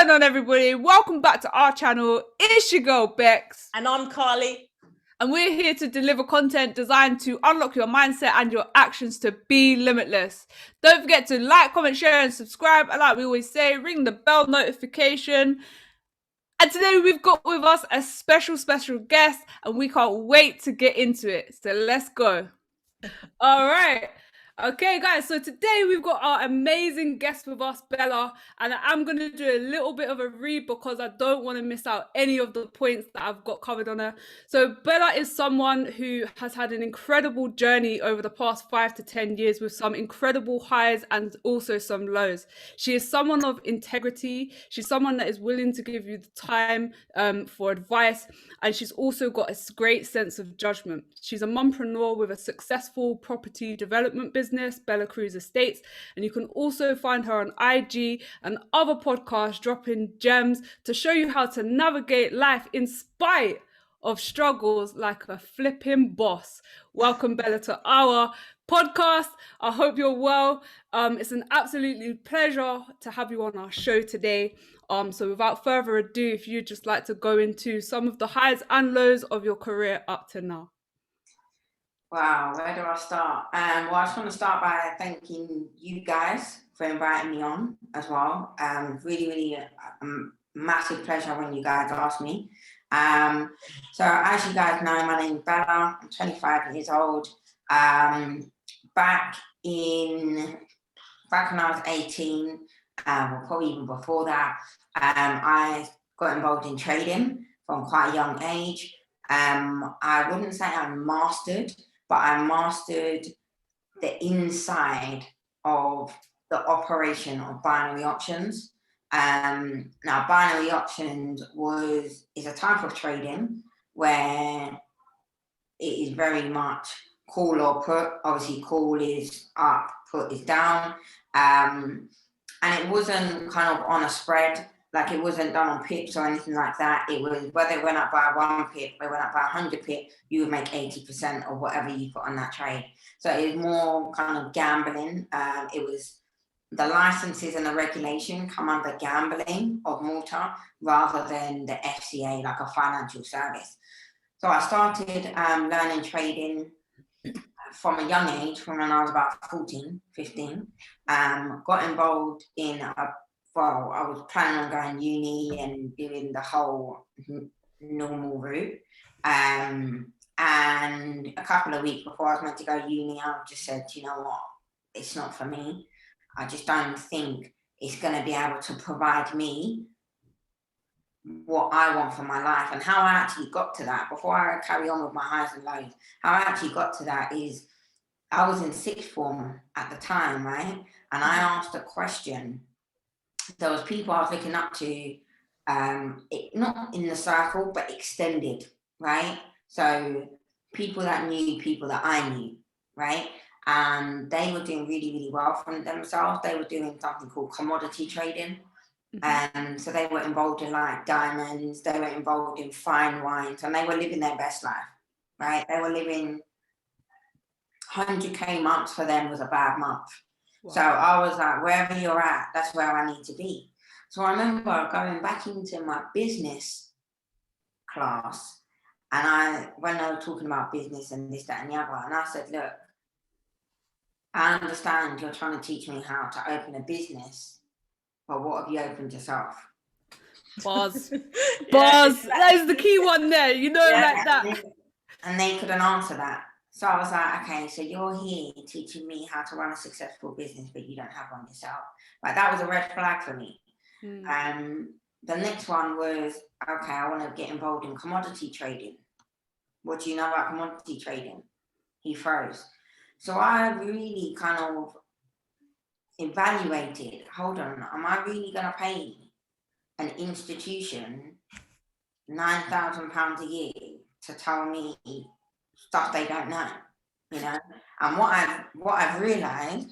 going on, everybody? Welcome back to our channel. It's your girl Bex, and I'm Carly, and we're here to deliver content designed to unlock your mindset and your actions to be limitless. Don't forget to like, comment, share, and subscribe. And like we always say, ring the bell notification. And today we've got with us a special guest, and we can't wait to get into it. So let's go. All right. Okay, guys, so today we've got our amazing guest with us, Bella, and I'm going to do a little bit of a read because I don't want to miss out any of the points that I've got covered on her. So Bella is someone who has had an incredible journey over the past 5 to 10 years with some incredible highs and also some lows. She is someone of integrity. She's someone that is willing to give you the time for advice, and she's also got a great sense of judgment. She's a mumpreneur with a successful property development business, BellaCruiz Estates, and you can also find her on IG and other podcasts dropping gems to show you how to navigate life in spite of struggles like a flipping boss. Welcome, Bella, to our podcast. I hope you're well. It's an absolutely pleasure to have you on our show today. So without further ado, if you'd just like to go into some of the highs and lows of your career up to now. Wow, where do I start? Well, I just want to start by thanking you guys for inviting me on as well. Really a massive pleasure when you guys asked me. So as you guys know, my name is Bella. I'm 25 years old. Back when I was 18, or probably even before that, I got involved in trading from quite a young age. I wouldn't say I mastered, but I mastered the inside of the operation of binary options. Now, binary options is a type of trading where it is very much call or put. Obviously, call is up, put is down. And it wasn't kind of on a spread, like it wasn't done on pips or anything like that. It was whether it went up by 1 pip or it went up by 100 pip, you would make 80% of whatever you put on that trade. So it was more kind of gambling. It was the licenses and the regulation come under gambling of Malta rather than the FCA, like a financial service. So I started learning trading from a young age, from when I was about 14, 15, got involved in I was planning on going uni and doing the whole normal route. And a couple of weeks before I was meant to go uni, I just said, you know what, it's not for me. I just don't think it's going to be able to provide me what I want for my life. And how I actually got to that, before I carry on with my highs and lows, how I actually got to that is I was in sixth form at the time, right? And I asked a question. There was people I was looking up to, not in the circle, but extended, right? So people that knew people that I knew, right? And they were doing really well for themselves. They were doing something called commodity trading. And so they were involved in like diamonds, they were involved in fine wines, and they were living their best life, right? They were living 100K months for them was a bad month. Wow. So I was like, wherever you're at, that's where I need to be. So I remember going back into my business class, and when they were talking about business and this, that, and the other, and I said, look, I understand you're trying to teach me how to open a business, but what have you opened yourself? Buzz. That is the key one there, like that. And they couldn't answer that. So I was like, okay, so you're here teaching me how to run a successful business, but you don't have one yourself. Like, that was a red flag for me. The next one was, okay, I want to get involved in commodity trading. What do you know about commodity trading? He froze. So I really kind of evaluated, hold on, am I really going to pay an institution £9,000 a year to tell me stuff they don't know, And what I've realized,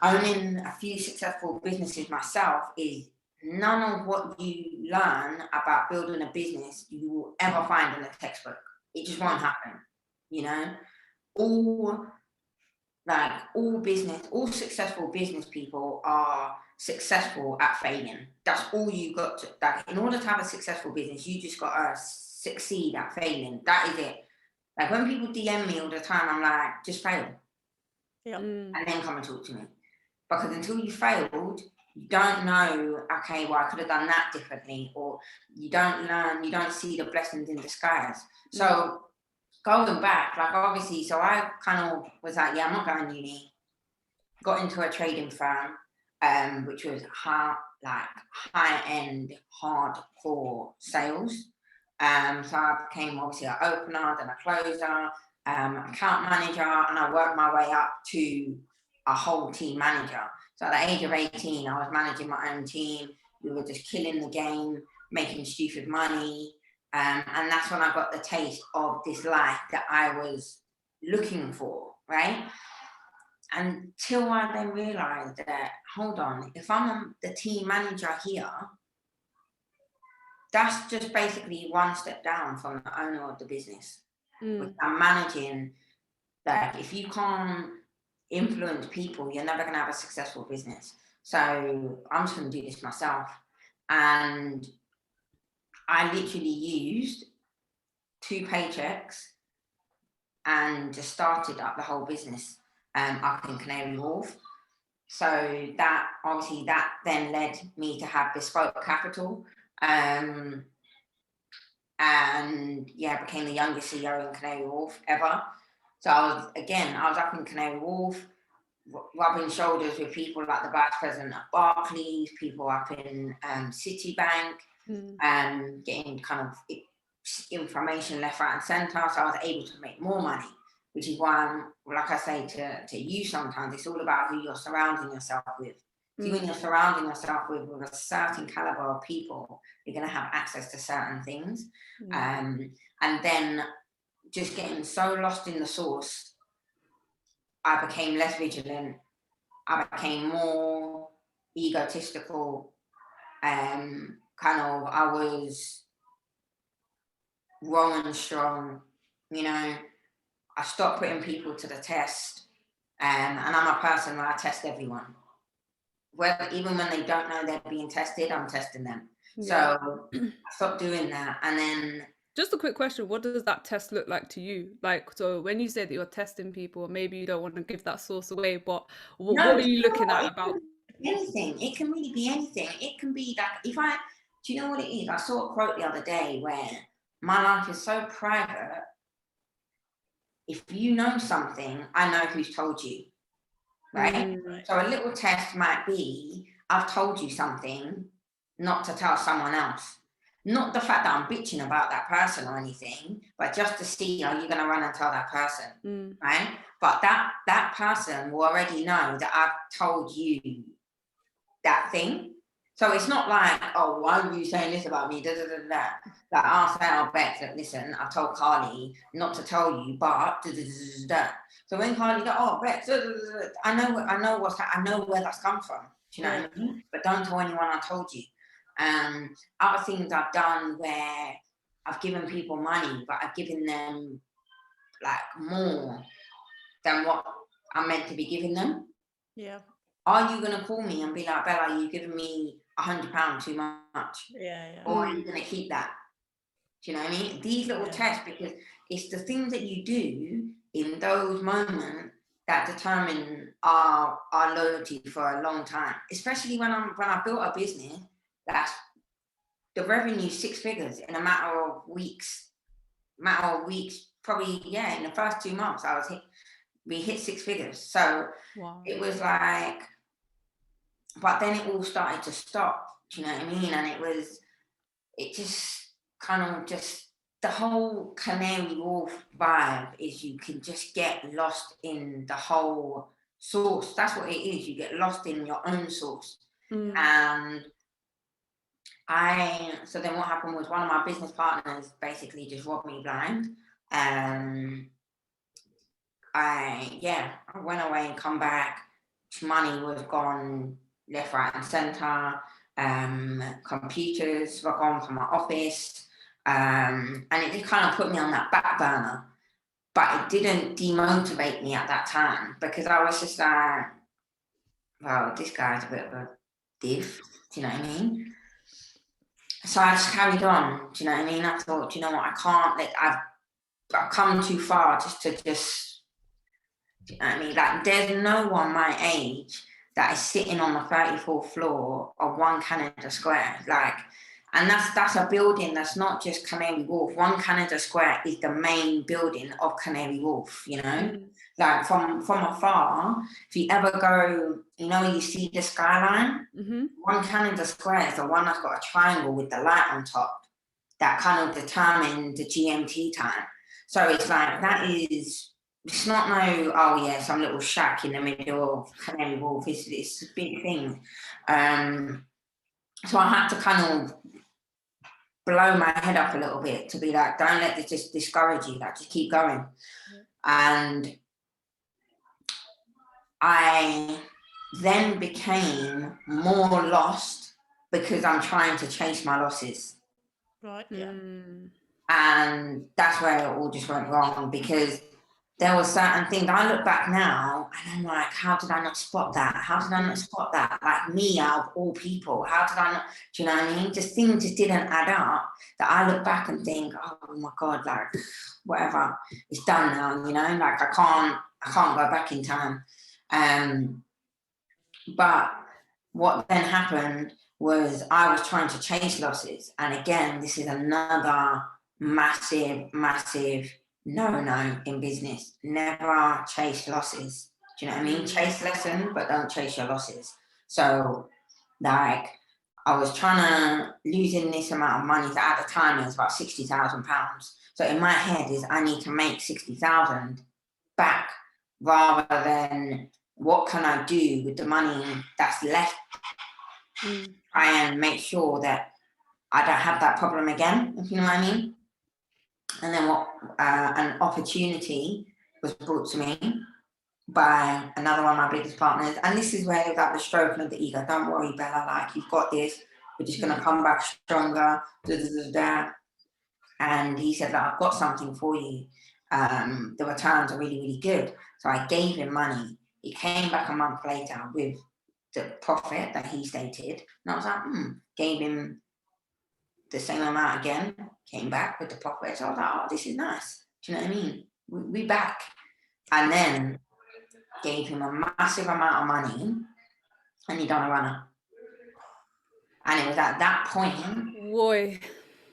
owning a few successful businesses myself, is none of what you learn about building a business you will ever find in a textbook. It just won't happen, All successful business people are successful at failing. That's all you got to, like, in order to have a successful business, you just got to succeed at failing. That is it. Like, when people DM me all the time, I'm like, just fail. And then come and talk to me. Because until you failed, you don't know, okay, well, I could have done that differently, or you don't learn, you don't see the blessings in disguise. So going back, like, obviously, so I kind of was like, yeah, I'm not going to uni. Got into a trading firm, which was high-end, hardcore sales. So I became obviously an opener, then a closer, account manager, and I worked my way up to a whole team manager. So at the age of 18, I was managing my own team. We were just killing the game, making stupid money. And that's when I got the taste of this life that I was looking for, right? Until I then realized that, hold on, if I'm the team manager here, that's just basically one step down from the owner of the business. Which I'm managing. Like, if you can't influence people, you're never going to have a successful business. So I'm just going to do this myself. And I literally used 2 paychecks and just started up the whole business up in Canary Wharf. So that obviously that then led me to have bespoke capital. And yeah, became the youngest CEO in Canary Wharf ever. So I was up in Canary Wharf, rubbing shoulders with people like the vice president of Barclays, people up in Citibank, getting kind of information left, right, and centre. So I was able to make more money, which is why I'm, like I say to you sometimes, it's all about who you're surrounding yourself with. See, when you're surrounding yourself with a certain caliber of people, you're going to have access to certain things. And then just getting so lost in the sauce, I became less vigilant. I became more egotistical. I was raw and strong, you know. I stopped putting people to the test. And I'm a person where I test everyone. Even when they don't know they're being tested, I'm testing them. Yeah. So I stopped doing that. And then, just a quick question, what does that test look like to you? Like, so when you say that you're testing people, maybe you don't want to give that source away, but what are you looking at about? Anything. It can really be anything. It can be like, do you know what it is? I saw a quote the other day where my life is so private. If you know something, I know who's told you. Right? So a little test might be, I've told you something, not to tell someone else. Not the fact that I'm bitching about that person or anything, but just to see, are you going to run and tell that person, right? But that person will already know that I've told you that thing. So it's not like, oh, why are you saying this about me? Like, I'll say, I'll bet that, listen, I told Carly not to tell you, but So when Carly goes, oh, bet, I know where that's come from. Do you know what I mean? But don't tell anyone I told you. Other things I've done where I've given people money, but I've given them like more than what I'm meant to be giving them. Yeah. Are you gonna call me and be like, Bella, you've given me £100 too much? Yeah. Or are you gonna keep that? Do you know what I mean? These little tests, because it's the things that you do in those moments that determine our loyalty for a long time. Especially when I built a business that's the revenue 6 figures in a matter of weeks. Probably, yeah, in the first 2 months we hit 6 figures. So It was like, but then it all started to stop. Do you know what I mean? And it just kind of the whole Canary Wharf vibe is you can just get lost in the whole source. That's what it is. You get lost in your own source. And so then what happened was one of my business partners basically just robbed me blind. I went away and come back. Money was gone left, right, and centre. Computers were gone from my office. And it just kind of put me on that back burner. But it didn't demotivate me at that time, because I was just like, well, this guy's a bit of a div. Do you know what I mean? So I just carried on. Do you know what I mean? I thought, you know what, I can't. Like, I've come too far just to just. Do you know what I mean? Like, there's no one my age that is sitting on the 34th floor of One Canada Square. Like, and that's a building that's not just Canary Wharf. One Canada Square is the main building of Canary Wharf, you know? Like, from afar, if you ever go, you know, you see the skyline, One Canada Square is the one that's got a triangle with the light on top that kind of determines the GMT time. So it's like, it's not no, oh yeah, some little shack in the middle of Canary Wharf. It's a big thing. So I had to kind of blow my head up a little bit to be like, don't let this just discourage you, like, just keep going. And I then became more lost because I'm trying to chase my losses. Right, yeah. And that's where it all just went wrong, because there were certain things. I look back now and I'm like, how did I not spot that? How did I not spot that? Like, me, out of all people, how did I not, do you know what I mean? Just things just didn't add up, that I look back and think, oh my God, like, whatever, it's done now, you know? Like, I can't go back in time. But what then happened was I was trying to chase losses. And again, this is another massive no in business. Never chase losses. Do you know what I mean? Chase lessons, but don't chase your losses. So, like, I was losing this amount of money. So at the time it was about £60,000. So in my head is, I need to make 60,000 back, rather than what can I do with the money that's left. Try and make sure that I don't have that problem again, if you know what I mean. And then an opportunity was brought to me by another one of my biggest partners. And this is where that the stroking of the ego. Don't worry, Bella, like, you've got this. We're just going to come back stronger. And he said, like, I've got something for you. The returns are really, really good. So I gave him money. He came back a month later with the profit that he stated. And I was like, gave him the same amount again, came back with the profit. So I was like, oh, this is nice. Do you know what I mean? We back. And then gave him a massive amount of money, and he done a runner. And it was at that point,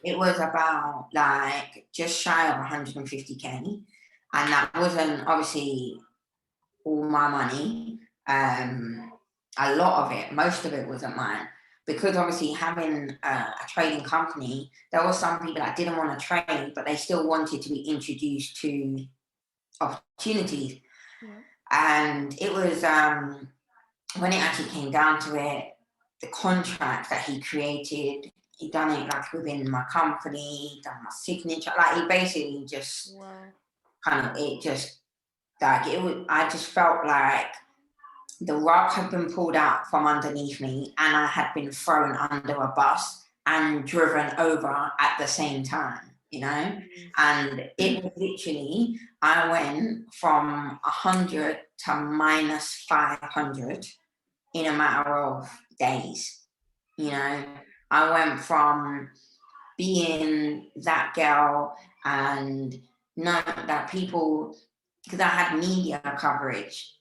it was about like just shy of 150k. And that wasn't obviously all my money. A lot of it, most of it wasn't mine. Because obviously having a trading company, there were some people that didn't want to trade, but they still wanted to be introduced to opportunities. And it was, when it actually came down to it, the contract that he created, he done it like within my company, done my signature, like he basically just kind of, it just, like, it was, I just felt like the rug had been pulled out from underneath me, and I had been thrown under a bus and driven over at the same time, you know? And it was literally, I went from 100 to minus 500 in a matter of days, you know? I went from being that girl and knowing that people, because I had media coverage,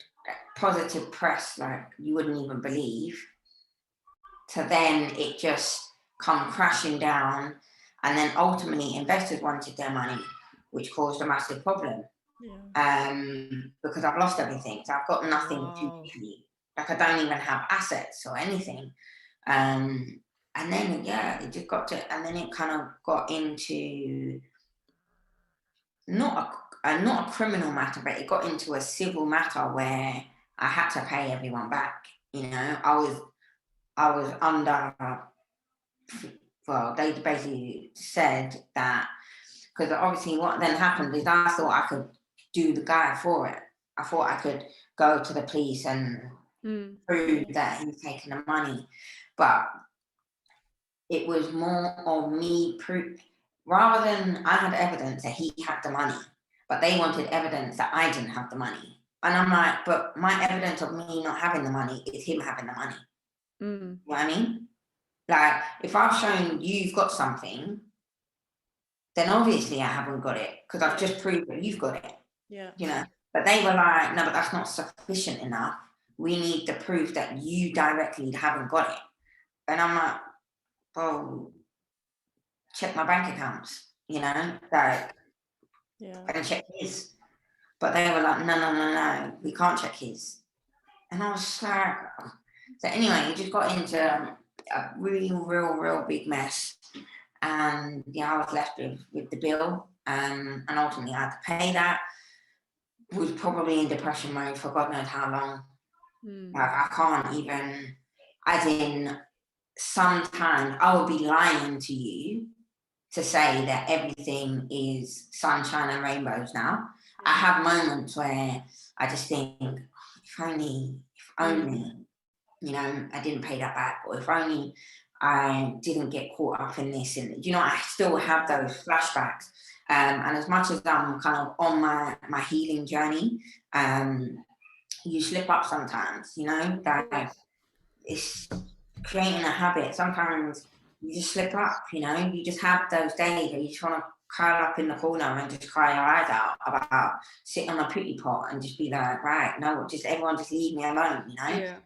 positive press like you wouldn't even believe, to then it just come crashing down. And then ultimately investors wanted their money, which caused a massive problem. Because I've lost everything. So I've got nothing to give you. Like, I don't even have assets or anything. And then, it just got to, and then it kind of got into not a criminal matter, but it got into a civil matter where I had to pay everyone back. You know, I was under, well, they basically said that, because obviously what then happened is I thought I could do the guy for it. I thought I could go to the police and prove that he's taking the money. But it was more of me rather than, I had evidence that he had the money, but they wanted evidence that I didn't have the money. And I'm like, but my evidence of me not having the money is him having the money. You know what I mean? Like, if I've shown you've got something, then obviously I haven't got it, because I've just proved that you've got it. Yeah. You know, but they were like, no, but that's not sufficient enough. We need the proof that you directly haven't got it. And I'm like, well, check my bank accounts, you know, like, and check his. But they were like, no, we can't check his. And I was just like, so anyway, it just got into a real big mess. And yeah, I was left with the bill, and ultimately I had to pay that. Was probably in depression mode for God knows how long. Like, I can't even, as in, sometimes I would be lying to you to say that everything is sunshine and rainbows now. I have moments where I just think, if only, you know, I didn't pay that back, or if only I didn't get caught up in this. And, you know, I still have those flashbacks. And as much as I'm kind of on my healing journey, you slip up sometimes, you know, that it's creating a habit. Sometimes you just slip up, you know, you just have those days where you just want to curl up in the corner and just cry your eyes out about sitting on a pity pot and just be like, right, no, just everyone just leave me alone, you know? Yeah.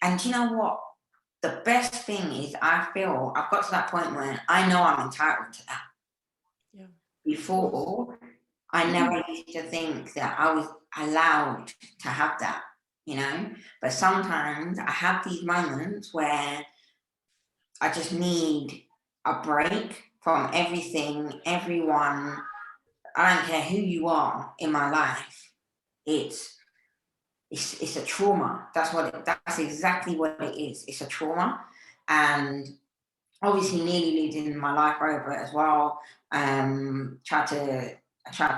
And you know what? The best thing is, I feel I've got to that point where I know I'm entitled to that. Yeah. Before, I never used to think that I was allowed to have that, you know? But sometimes I have these moments where I just need a break from everything, everyone. I don't care who you are in my life. It's a trauma. That's exactly what it is. It's a trauma. And obviously nearly losing my life over it as well. Tried to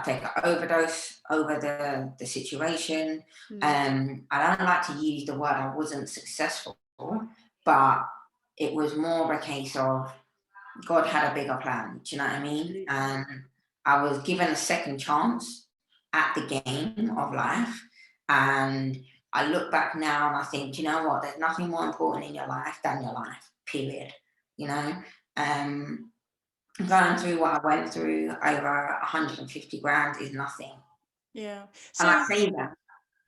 take an overdose over the situation. I don't like to use the word I wasn't successful, but it was more of a case of God had a bigger plan. Do you know what I mean? And I was given a second chance at the game of life. And I look back now and I think, do you know what? There's nothing more important in your life than your life, period. You know, going through what I went through, over 150 grand is nothing. Yeah. And I say that.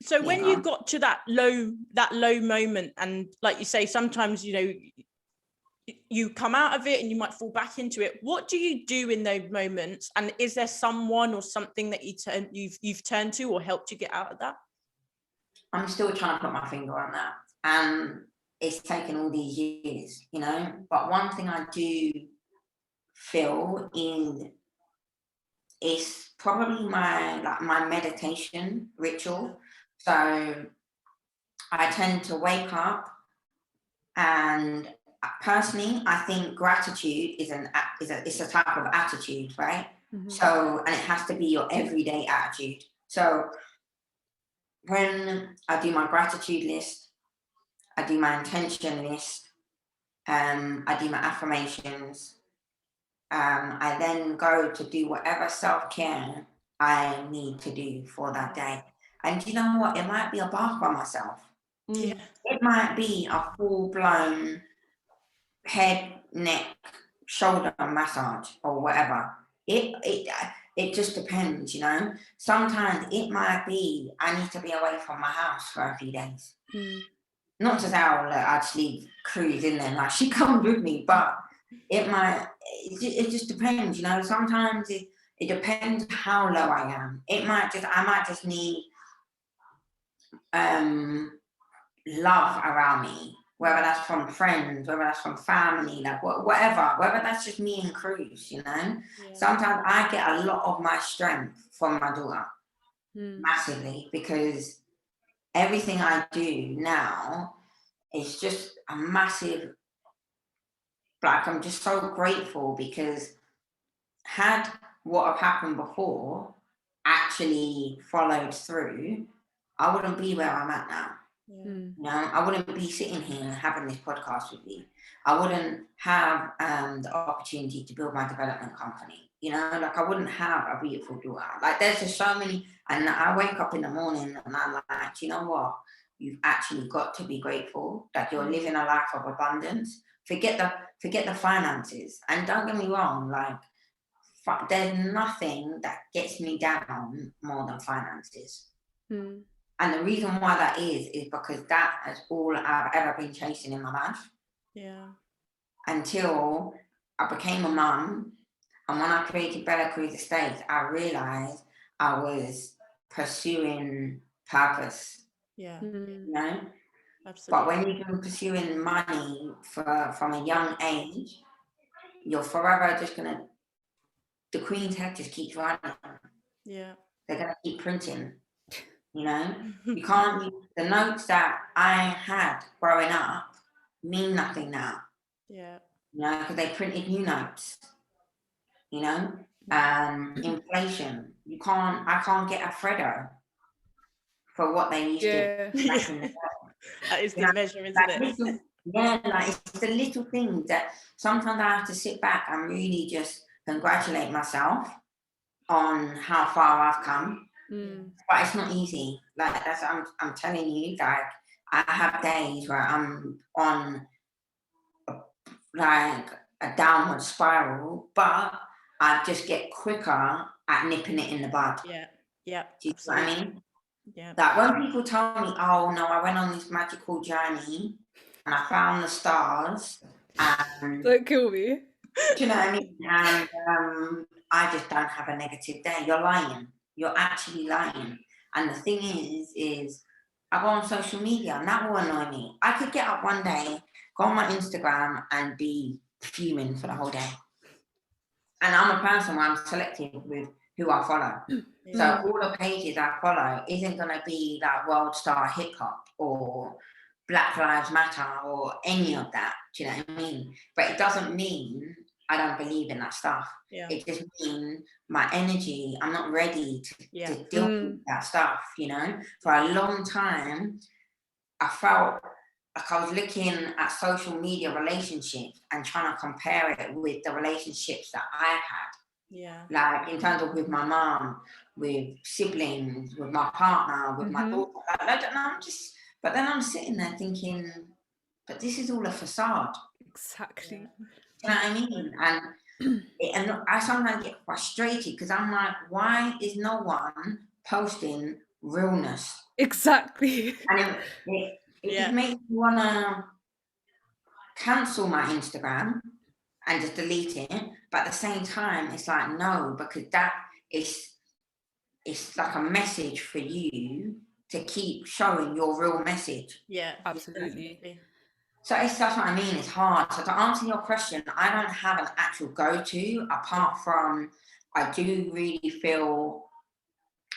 So when you got to that low moment, and like you say, sometimes, you know, you come out of it and you might fall back into it. What do you do in those moments? And is there someone or something that you've turned to or helped you get out of that? I'm still trying to put my finger on that. And it's taken all these years, you know. But one thing I do feel is probably my meditation ritual. So I tend to wake up, and personally, I think gratitude is a type of attitude, right? So, and it has to be your everyday attitude. So when I do my gratitude list, I do my intention list, I do my affirmations, I then go to do whatever self-care I need to do for that day. And you know what? It might be a bath by myself. Yeah. It might be a full-blown head, neck, shoulder massage or whatever. It just depends, you know. Sometimes it might be I need to be away from my house for a few days. Not to say I'll actually cruise in there, like she comes with me, but it just depends, you know. Sometimes it depends how low I am. I might just need love around me, whether that's from friends, whether that's from family, like whatever, whether that's just me and Cruz, you know. Sometimes I get a lot of my strength from my daughter, massively, because everything I do now is just a massive, like, I'm just so grateful, because had what have happened before actually followed through, I wouldn't be where I'm at now. You know, I wouldn't be sitting here having this podcast with you. I wouldn't have the opportunity to build my development company. You know, like, I wouldn't have a beautiful daughter. Like, there's just so many. And I wake up in the morning and I'm like, you know what? you've actually got to be grateful that you're living a life of abundance. Forget the finances. And don't get me wrong, like, there's nothing that gets me down more than finances. Mm. And the reason why that is because that is all I've ever been chasing in my life. Yeah. Until I became a mum. And when I created BellaCruiz Estates, I realized I was pursuing purpose. Yeah. You know? Absolutely. But when you've been pursuing money from a young age, you're forever just gonna, the Queen's head just keeps running. Yeah. They're gonna keep printing, you know? You can't, the notes that I had growing up mean nothing now. Yeah. You know, because they printed new notes, you know? Inflation, I can't get a Freddo for what they used to back in the day. That is You the know, measure, isn't like it? like it's the little things that sometimes I have to sit back and really just congratulate myself on how far I've come. But it's not easy. Like I'm telling you, like I have days where I'm on like a downward spiral, but I just get quicker at nipping it in the bud. Yeah. Yeah. Do you know what I mean? Yeah. Like when people tell me, oh no, I went on this magical journey and I found the stars and Don't kill me. do you know what I mean? And I just don't have a negative day. You're lying. You're actually lying. And the thing is I go on social media and that will annoy me. I could get up one day, go on my Instagram and be fuming for the whole day. And I'm a person where I'm selective with who I follow. So all the pages I follow isn't going to be like World Star Hip Hop or Black Lives Matter or any of that. Do you know what I mean? But it doesn't mean I don't believe in that stuff. Yeah. It just means my energy, I'm not ready to deal with that stuff, you know? For a long time, I felt like I was looking at social media relationships and trying to compare it with the relationships that I had. Yeah. Like in terms of with my mom, with siblings, with my partner, with my daughter. But then I'm sitting there thinking, but this is all a facade. Exactly. You know what I mean? And I sometimes get frustrated because I'm like, why is no one posting realness? Exactly. And it just makes me want to cancel my Instagram and just delete it. But at the same time, it's like, no, because that is, it's like a message for you to keep showing your real message. Yeah, absolutely. So that's what I mean, it's hard. So to answer your question, I don't have an actual go-to apart from I do really feel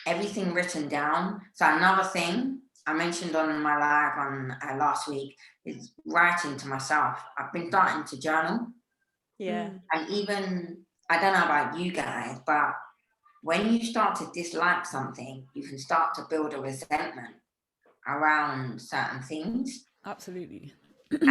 everything written down. So another thing I mentioned on my live on last week is writing to myself. I've been starting to journal. Yeah. And even, I don't know about you guys, but when you start to dislike something, you can start to build a resentment around certain things. Absolutely. And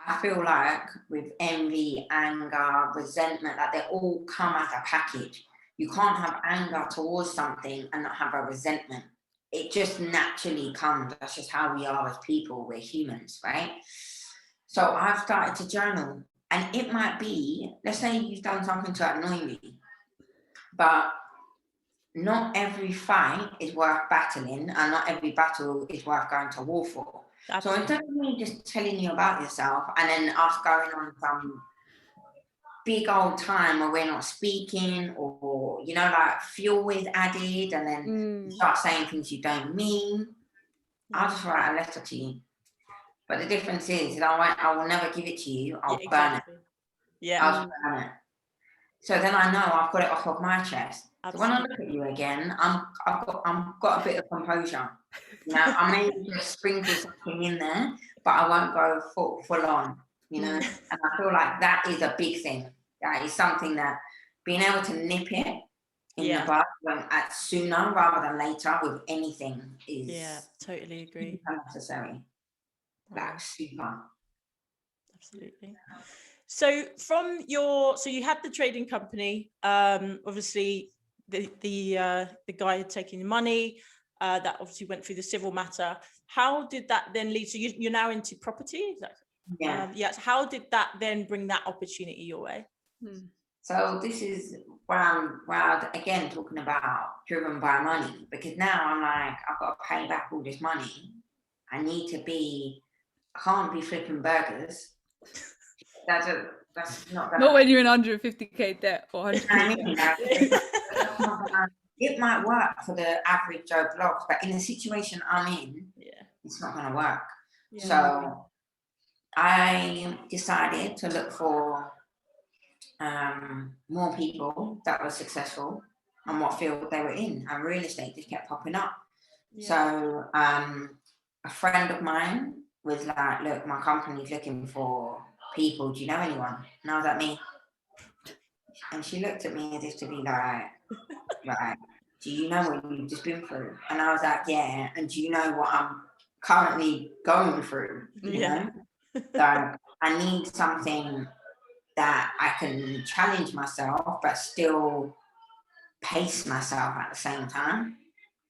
I feel like with envy, anger, resentment, like they all come as a package. You can't have anger towards something and not have a resentment. It just naturally comes. That's just how we are as people. We're humans, right? So I've started to journal. And it might be, let's say you've done something to annoy me, but not every fight is worth battling and not every battle is worth going to war for. Absolutely. So instead of me just telling you about yourself and then us going on some big old time where we're not speaking or, you know, like fuel is added and then you start saying things you don't mean, I'll just write a letter to you. But the difference is I will never give it to you. I'll burn it. Yeah. I'll burn it. So then I know I've got it off of my chest. Absolutely. So when I look at you again, I've got a bit of composure. You know, I may just sprinkle something in there, but I won't go full on. You know, and I feel like that is a big thing. That is something that being able to nip it in the bud at sooner rather than later with anything is totally agree. Necessary. Like super. Absolutely. So from so you had the trading company, obviously the guy had taken the money, that obviously went through the civil matter. How did that then lead? So you're now into property? Is that, Yeah. yes. How did that then bring that opportunity your way? So this is where I'm again talking about driven by money, because now I'm like, I've got to pay back all this money. I can't be flipping burgers. That's not gonna. Not when you're in 150k debt or 100. I mean, it might work for the average Joe Blogs, but in the situation I'm in, it's not going to work. Yeah. So I decided to look for more people that were successful and what field they were in, and real estate just kept popping up. Yeah. So a friend of mine was like, look, my company's looking for people, do you know anyone? And I was like, me. And she looked at me as if to be like, do you know what you've just been through? And I was like, yeah. And do you know what I'm currently going through? You know? So I need something that I can challenge myself, but still pace myself at the same time.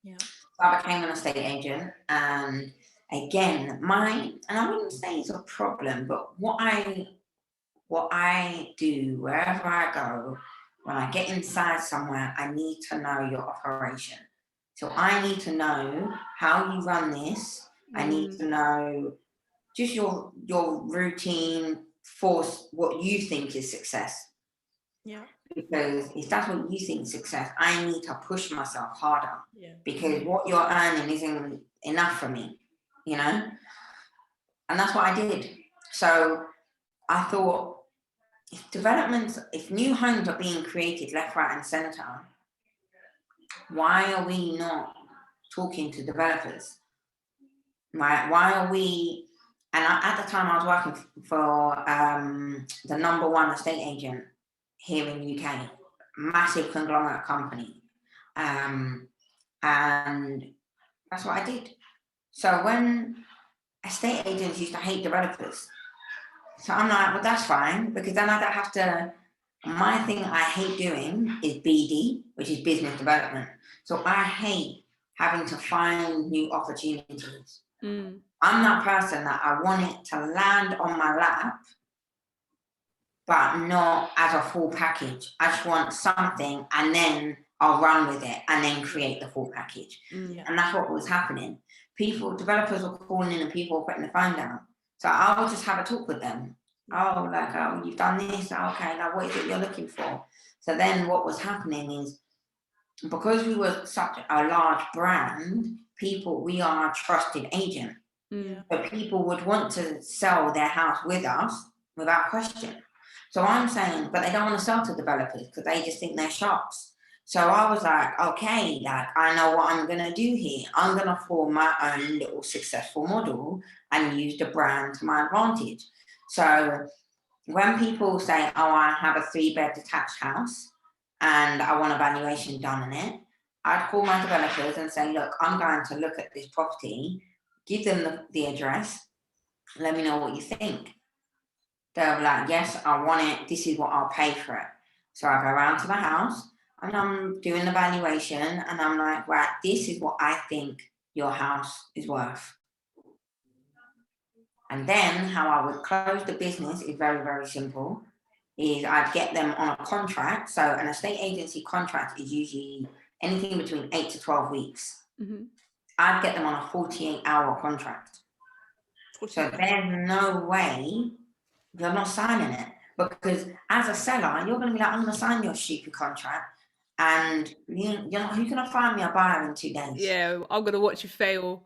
Yeah. So I became an estate agent, and again, and I wouldn't say it's a problem, but what I do wherever I go, when I get inside somewhere, I need to know your operation. So I need to know how you run this. I need to know just your routine for what you think is success. Yeah. Because if that's what you think is success, I need to push myself harder. Yeah. Because what you're earning isn't enough for me, you know? And that's what I did. So I thought, if new homes are being created left, right, and centre, why are we not talking to developers? Right? Why are we? And at the time, I was working for the #1 estate agent here in the UK, massive conglomerate company, and that's what I did. So when estate agents used to hate developers, so I'm like, well, that's fine, because then I don't have to. My thing I hate doing is BD, which is business development. So I hate having to find new opportunities. I'm that person that I want it to land on my lap, but not as a full package. I just want something, and then I'll run with it and then create the full package. And that's what was happening. Developers were calling in and people were putting the phone down. So I would just have a talk with them. Oh, you've done this. Okay, now what is it you're looking for? So then what was happening is, because we were such a large brand, we are a trusted agent. So people would want to sell their house with us without question. So I'm saying, but they don't want to sell to developers because they just think they're shops. So I was like, okay, I know what I'm going to do here. I'm going to form my own little successful model and use the brand to my advantage. So when people say, oh, I have a 3-bed detached house and I want a valuation done on it, I'd call my developers and say, look, I'm going to look at this property, give them the address, let me know what you think. They'll be like, yes, I want it, this is what I'll pay for it. So I go around to the house and I'm doing the valuation and I'm like, right, this is what I think your house is worth. And then how I would close the business is very, very simple. Is I'd get them on a contract. So an estate agency contract is usually anything between 8 to 12 weeks. I'd get them on a 48-hour contract. So there's no way you're not signing it. Because as a seller, you're going to be like, I'm going to sign your stupid contract. And you're not, who's going to find me a buyer in 2 days? Yeah, I'm going to watch you fail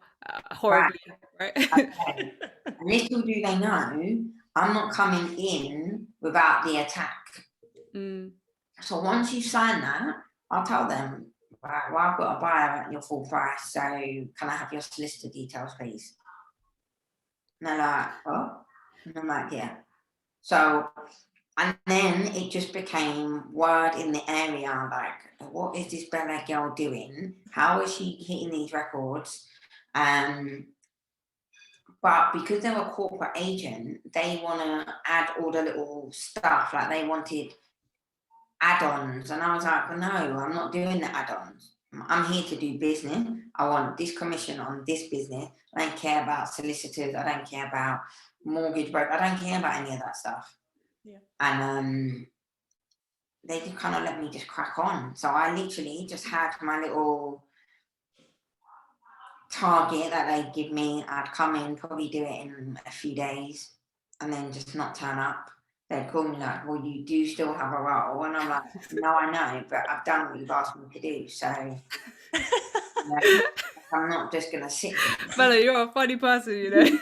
horribly, right? Okay. And little do they know, I'm not coming in without the attack. So once you sign that, I'll tell them, right, well, I've got a buyer at your full price, so can I have your solicitor details, please? And they're like, oh? And I'm like, yeah. So, and then it just became word in the area, like, what is this Bella girl doing? How is she hitting these records? But because they're a corporate agent, they want to add all the little stuff, like they wanted add-ons. And I was like, well, no, I'm not doing the add-ons. I'm here to do business. I want this commission on this business. I don't care about solicitors. I don't care about mortgage broker. I don't care about any of that stuff. Yeah. And they just kind of let me just crack on. So I literally just had my little target that they give me. I'd come in, probably do it in a few days, and then just not turn up. They'd call me like, well, you do still have a role. And I'm like, no, I know, but I've done what you've asked me to do. So I'm not just going to sit here. Bella, you're a funny person, you know.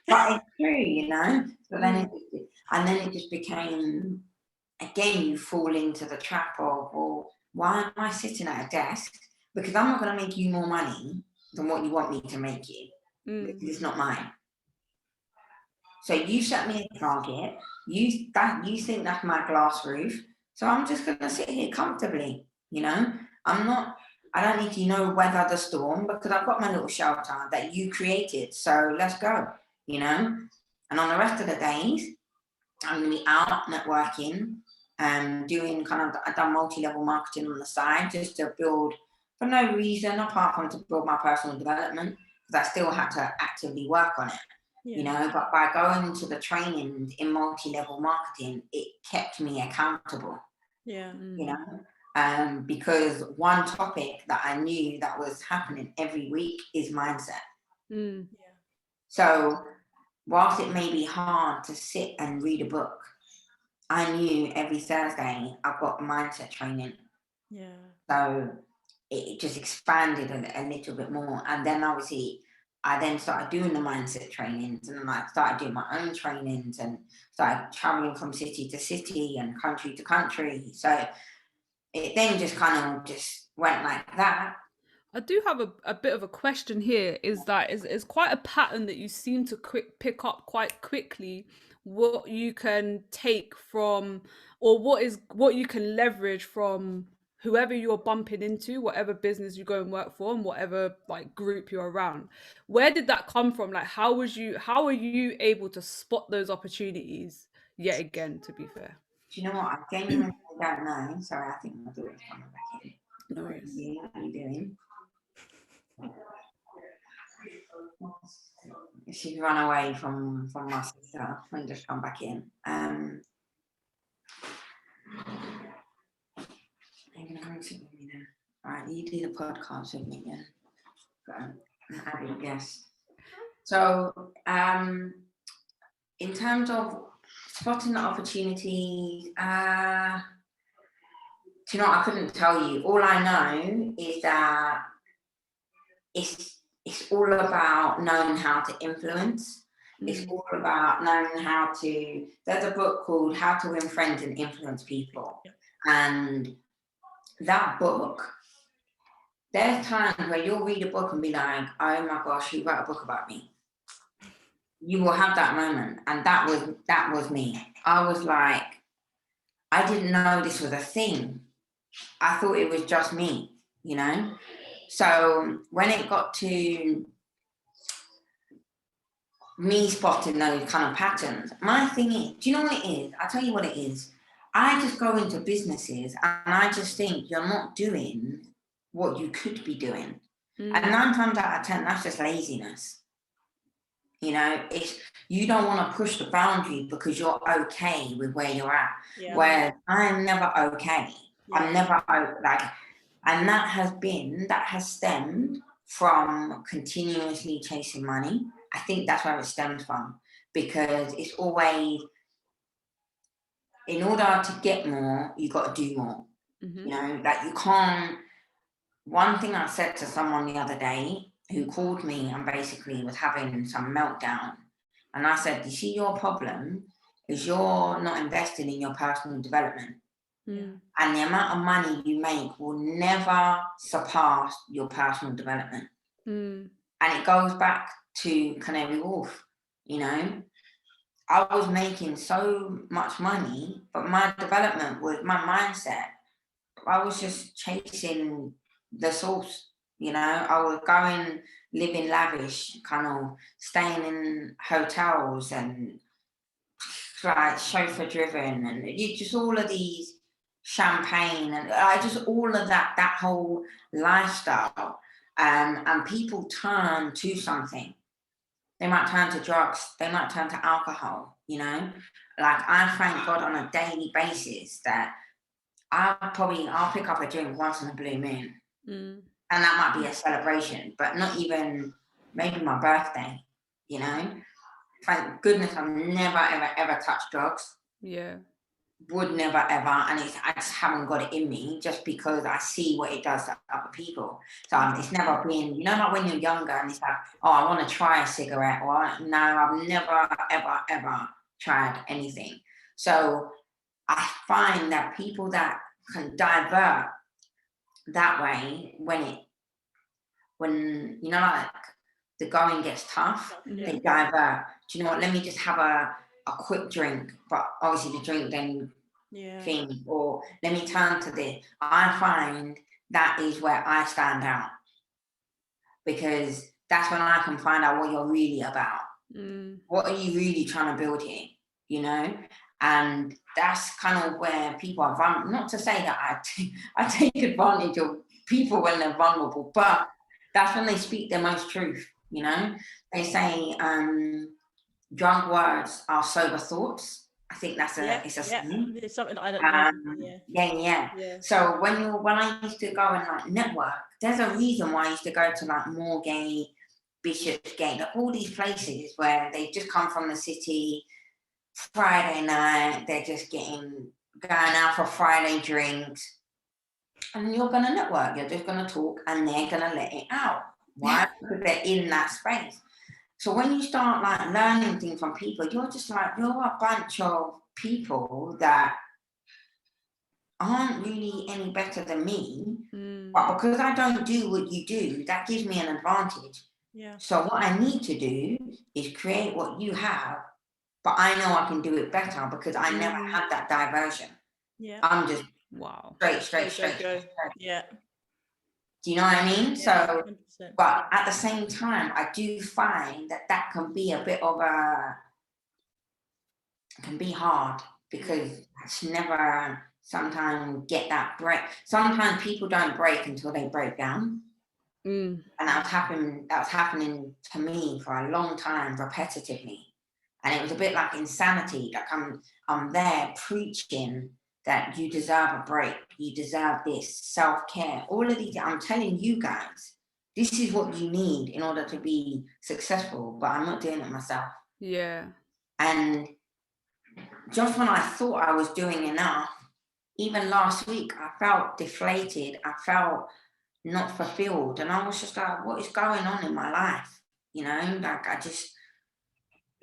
But it's true, you know. So then it just became, again, you fall into the trap of, well, why am I sitting at a desk? Because I'm not going to make you more money than what you want me to make you. Because it's not mine. So you set me a target. You think that's my glass roof. So I'm just going to sit here comfortably, you know. I don't need to, weather the storm, because I've got my little shelter that you created. So let's go, you know. And on the rest of the days, I'm going to be out networking and doing I've done multi-level marketing on the side just to build, for no reason apart from to build my personal development, because I still had to actively work on it. Yeah. You know, but by going to the training in multi-level marketing, it kept me accountable. Yeah. You know, because one topic that I knew that was happening every week is mindset. Yeah. So whilst it may be hard to sit and read a book, I knew every Thursday I've got mindset training. Yeah. So it just expanded a little bit more. And then obviously I then started doing the mindset trainings, and then I started doing my own trainings and started traveling from city to city and country to country. So it then just kind of just went like that. I do have a bit of a question here. Is quite a pattern that you seem to pick up quite quickly what you can take from, or what you can leverage from whoever you're bumping into, whatever business you go and work for, and whatever like group you're around. Where did that come from? Like, how are you able to spot those opportunities yet again, to be fair? Do you know what? I genuinely don't know. Sorry, I think my daughter's coming back in. No worries. What are you doing? She's run away from my sister and just come back in. I'm gonna go and sit with me then. All right, you do the podcast with me then. I'm happy, yes. So, in terms of spotting the opportunities, I couldn't tell you. All I know is that it's all about knowing how to influence. It's all about knowing how to. There's a book called How to Win Friends and Influence People, and that book. There's times where you'll read a book and be like, "Oh my gosh, who wrote a book about me?" You will have that moment, and that was me. I was like, I didn't know this was a thing. I thought it was just me, you know. So when it got to me spotting those kind of patterns, my thing is, do you know what it is? I'll tell you what it is. I just go into businesses and I just think you're not doing what you could be doing. And 9 times out of 10, that's just laziness. You know, it's, you don't want to push the boundary because you're okay with where you're at. Yeah. Where I'm never okay. Yeah. I'm never like, and that has stemmed from continuously chasing money. I think that's where it stems from, because it's always, in order to get more, you got to do more. You know, like you can't. One thing I said to someone the other day who called me and basically was having some meltdown, and I said, you see, your problem is you're not investing in your personal development. And the amount of money you make will never surpass your personal development. And it goes back to Canary Wharf, you know. I was making so much money, but my development was my mindset. I was just chasing the source, you know. I was going, living lavish, kind of staying in hotels and like chauffeur driven, and you just all of these champagne, and just all of that whole lifestyle. And people turn to something. They might turn to drugs. They might turn to alcohol, you know? Like, I thank God on a daily basis that I'll pick up a drink once in a blue moon. And that might be a celebration, but not even maybe my birthday, you know? Thank goodness I've never, ever touched drugs. Yeah. Would never, ever. And I just haven't got it in me, just because I see what it does to other people. So it's never been, you know, like when you're younger and it's like, oh, I want to try a cigarette. Or no, I've never, ever tried anything. So I find that people that can divert that way, when you know, like the going gets tough, they divert. Do you know what? Let me just have a quick drink, but obviously the drink then thing, or let me turn to this. I find that is where I stand out, because that's when I can find out what you're really about. What are you really trying to build here, you know? And that's kind of where people are vulnerable. Not to say that I take advantage of people when they're vulnerable, but that's when they speak their most truth, you know? They say drunk words are sober thoughts. I think that's it's a saying. It's something I don't know. Yeah. So when I used to go and like network, there's a reason why I used to go to like Moorgate, Bishopsgate, like all these places where they just come from the city. Friday night, they're just going out for Friday drinks, and you're gonna network. You're just gonna talk, and they're gonna let it out. Why? Because they're in that space. So when you start like learning things from people, you're just like, you're a bunch of people that aren't really any better than me, but because I don't do what you do, that gives me an advantage. So what I need to do is create what you have, but I know I can do it better because I never had that diversion. I'm just straight. Yeah. Do you know what I mean? So, 100%. But at the same time, I do find that can be a bit of can be hard, because it's never sometimes get that break. Sometimes people don't break until they break down. And that was happening to me for a long time, repetitively. And it was a bit like insanity. Like I'm there preaching that you deserve a break, you deserve this, self-care, all of these. I'm telling you guys, this is what you need in order to be successful, but I'm not doing it myself. Yeah. And just when I thought I was doing enough, even last week, I felt deflated. I felt not fulfilled. And I was just like, what is going on in my life? You know, like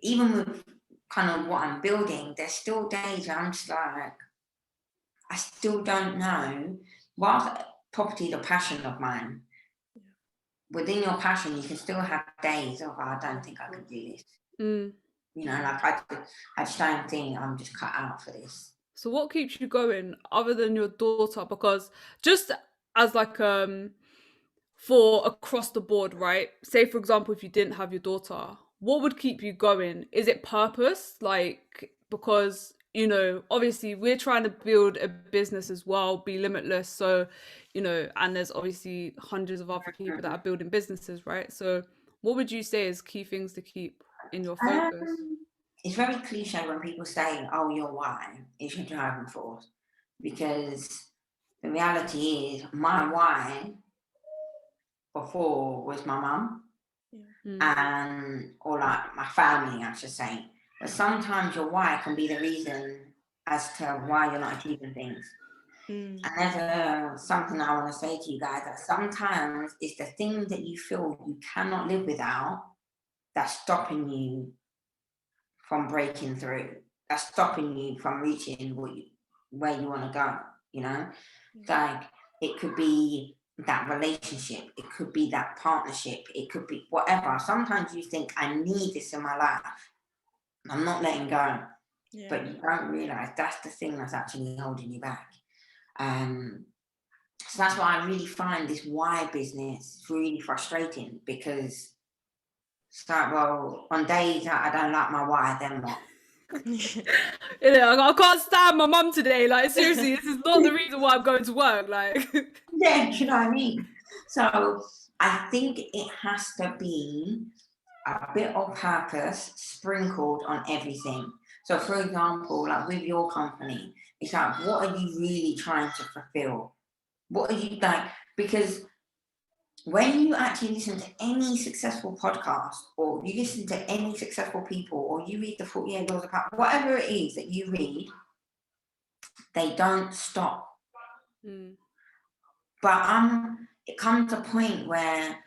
even with kind of what I'm building, there's still days where I'm just like, I still don't know. Whilst property is a passion of mine, within your passion, you can still have days of, I don't think I could do this. You know, like I just don't think I'm just cut out for this. So what keeps you going other than your daughter? Because just as like for across the board, right? Say for example, if you didn't have your daughter, what would keep you going? Is it purpose? Like, because, you know, obviously we're trying to build a business as well, be limitless. So, you know, and there's obviously hundreds of other people that are building businesses, right? So what would you say is key things to keep in your focus? It's very cliche when people say, oh, your why is your driving force. Because the reality is my why before was my mum. And or like my family, I should say. But sometimes your why can be the reason as to why you're not achieving things. And there's something I want to say to you guys, that sometimes it's the thing that you feel you cannot live without that's stopping you from breaking through, that's stopping you from reaching where you want to go, you know? Like, it could be that relationship, it could be that partnership, it could be whatever. Sometimes you think, I need this in my life, I'm not letting go. But you don't realize that's the thing that's actually holding you back. So that's why I really find this why business really frustrating, because it's like, well, on days that I don't like my why, then what? You know, I can't stand my mum today. Like, seriously, this is not the reason why I'm going to work. Like, Yeah, do you know what I mean? So I think it has to be a bit of purpose sprinkled on everything. So for example, like with your company, it's like, what are you really trying to fulfill? What are you like? Because when you actually listen to any successful podcast, or you listen to any successful people, or you read the 48 Laws of Power, whatever it is that you read, they don't stop. But it comes to a point where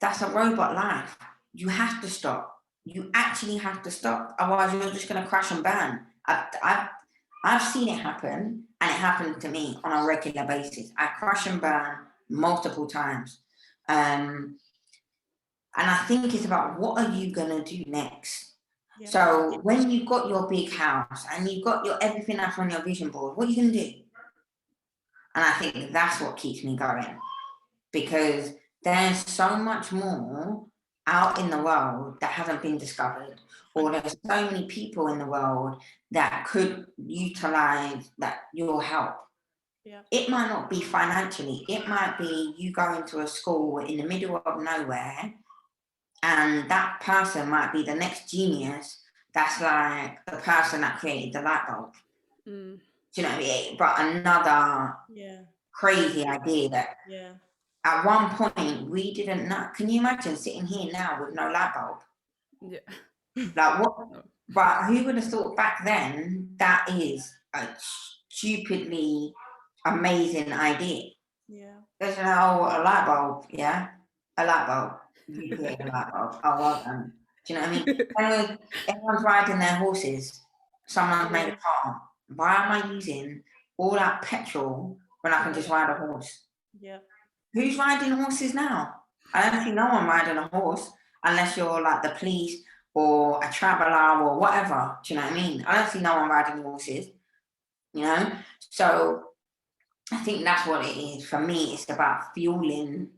that's a robot life. You have to stop. You actually have to stop. Otherwise, you're just going to crash and burn. I've seen it happen, and it happened to me on a regular basis. I crash and burn multiple times. And I think it's about, what are you going to do next? Yeah. So when you've got your big house and you've got your everything that's on your vision board, what are you going to do? And I think that's what keeps me going, because there's so much more out in the world that hasn't been discovered, or there's so many people in the world that could utilize your help. Yeah. It might not be financially, it might be you go into a school in the middle of nowhere, and that person might be the next genius that's like the person that created the light bulb. Do you know what I mean? But another crazy idea that at one point we didn't know. Can you imagine sitting here now with no light bulb? Yeah. Like what? But who would have thought back then that is a stupidly amazing idea? Yeah. There's a light bulb, yeah? A light bulb. You create a light bulb. Oh, well done. Do you know what I mean? Anyway, everyone's riding their horses. Someone's made a car. Why am I using all that petrol when I can just ride a horse? Yeah. Who's riding horses now? I don't see no one riding a horse unless you're like the police or a traveller or whatever. Do you know what I mean? I don't see no one riding horses, you know? So I think that's what it is. For me, it's about fueling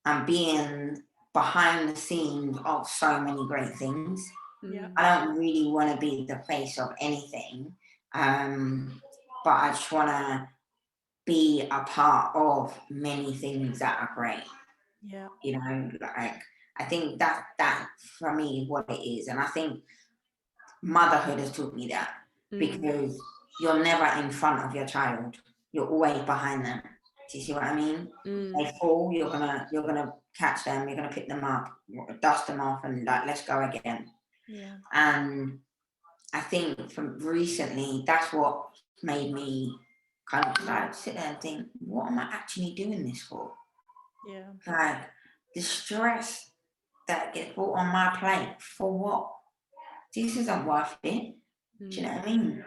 and being behind the scenes of so many great things. Yeah. I don't really want to be the face of anything. But I just want to be a part of many things that are great. Yeah. You know, like, I think that for me is what it is. And I think motherhood has taught me that, because you're never in front of your child. You're always behind them. Do you see what I mean? They fall, you're gonna catch them, you're gonna pick them up, dust them off, and like, let's go again. Yeah. And I think from recently, that's what made me kind of like sit there and think, what am I actually doing this for? Yeah. Like, the stress that gets brought on my plate, for what? This isn't worth it. Do you know what I mean?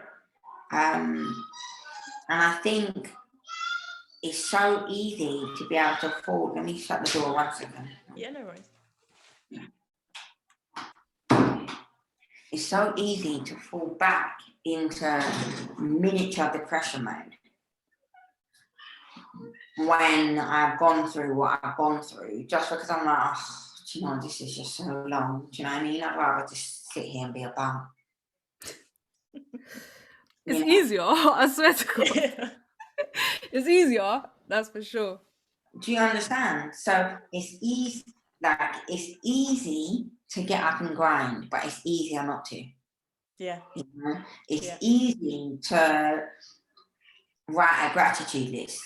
And I think it's so easy to be able to afford. Let me shut the door 1 second. Yeah, no worries. It's so easy to fall back into miniature depression mode when I've gone through what I've gone through, just because I'm like, oh, do you know, this is just so long. Do you know what I mean? I'd rather just sit here and be a bum. It's easier, I swear to God. It's easier, that's for sure. Do you understand? So it's easy to get up and grind, but it's easier not to. Yeah. You know? It's easy to write a gratitude list,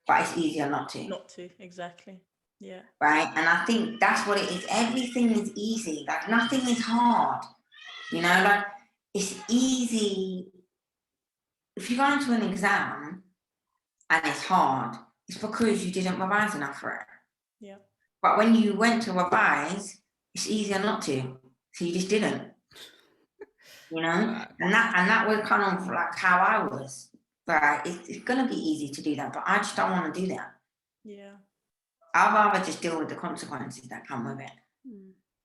but it's easier not to. Not to, exactly. Yeah. Right? And I think that's what it is. Everything is easy. Like, nothing is hard. You know, like, it's easy. If you go into an exam and it's hard, it's because you didn't revise enough for it. Yeah. But when you went to revise, it's easier not to. So you just didn't. You know? And that was kind of like how I was. But it's gonna be easy to do that, but I just don't want to do that. Yeah. I'd rather just deal with the consequences that come with it.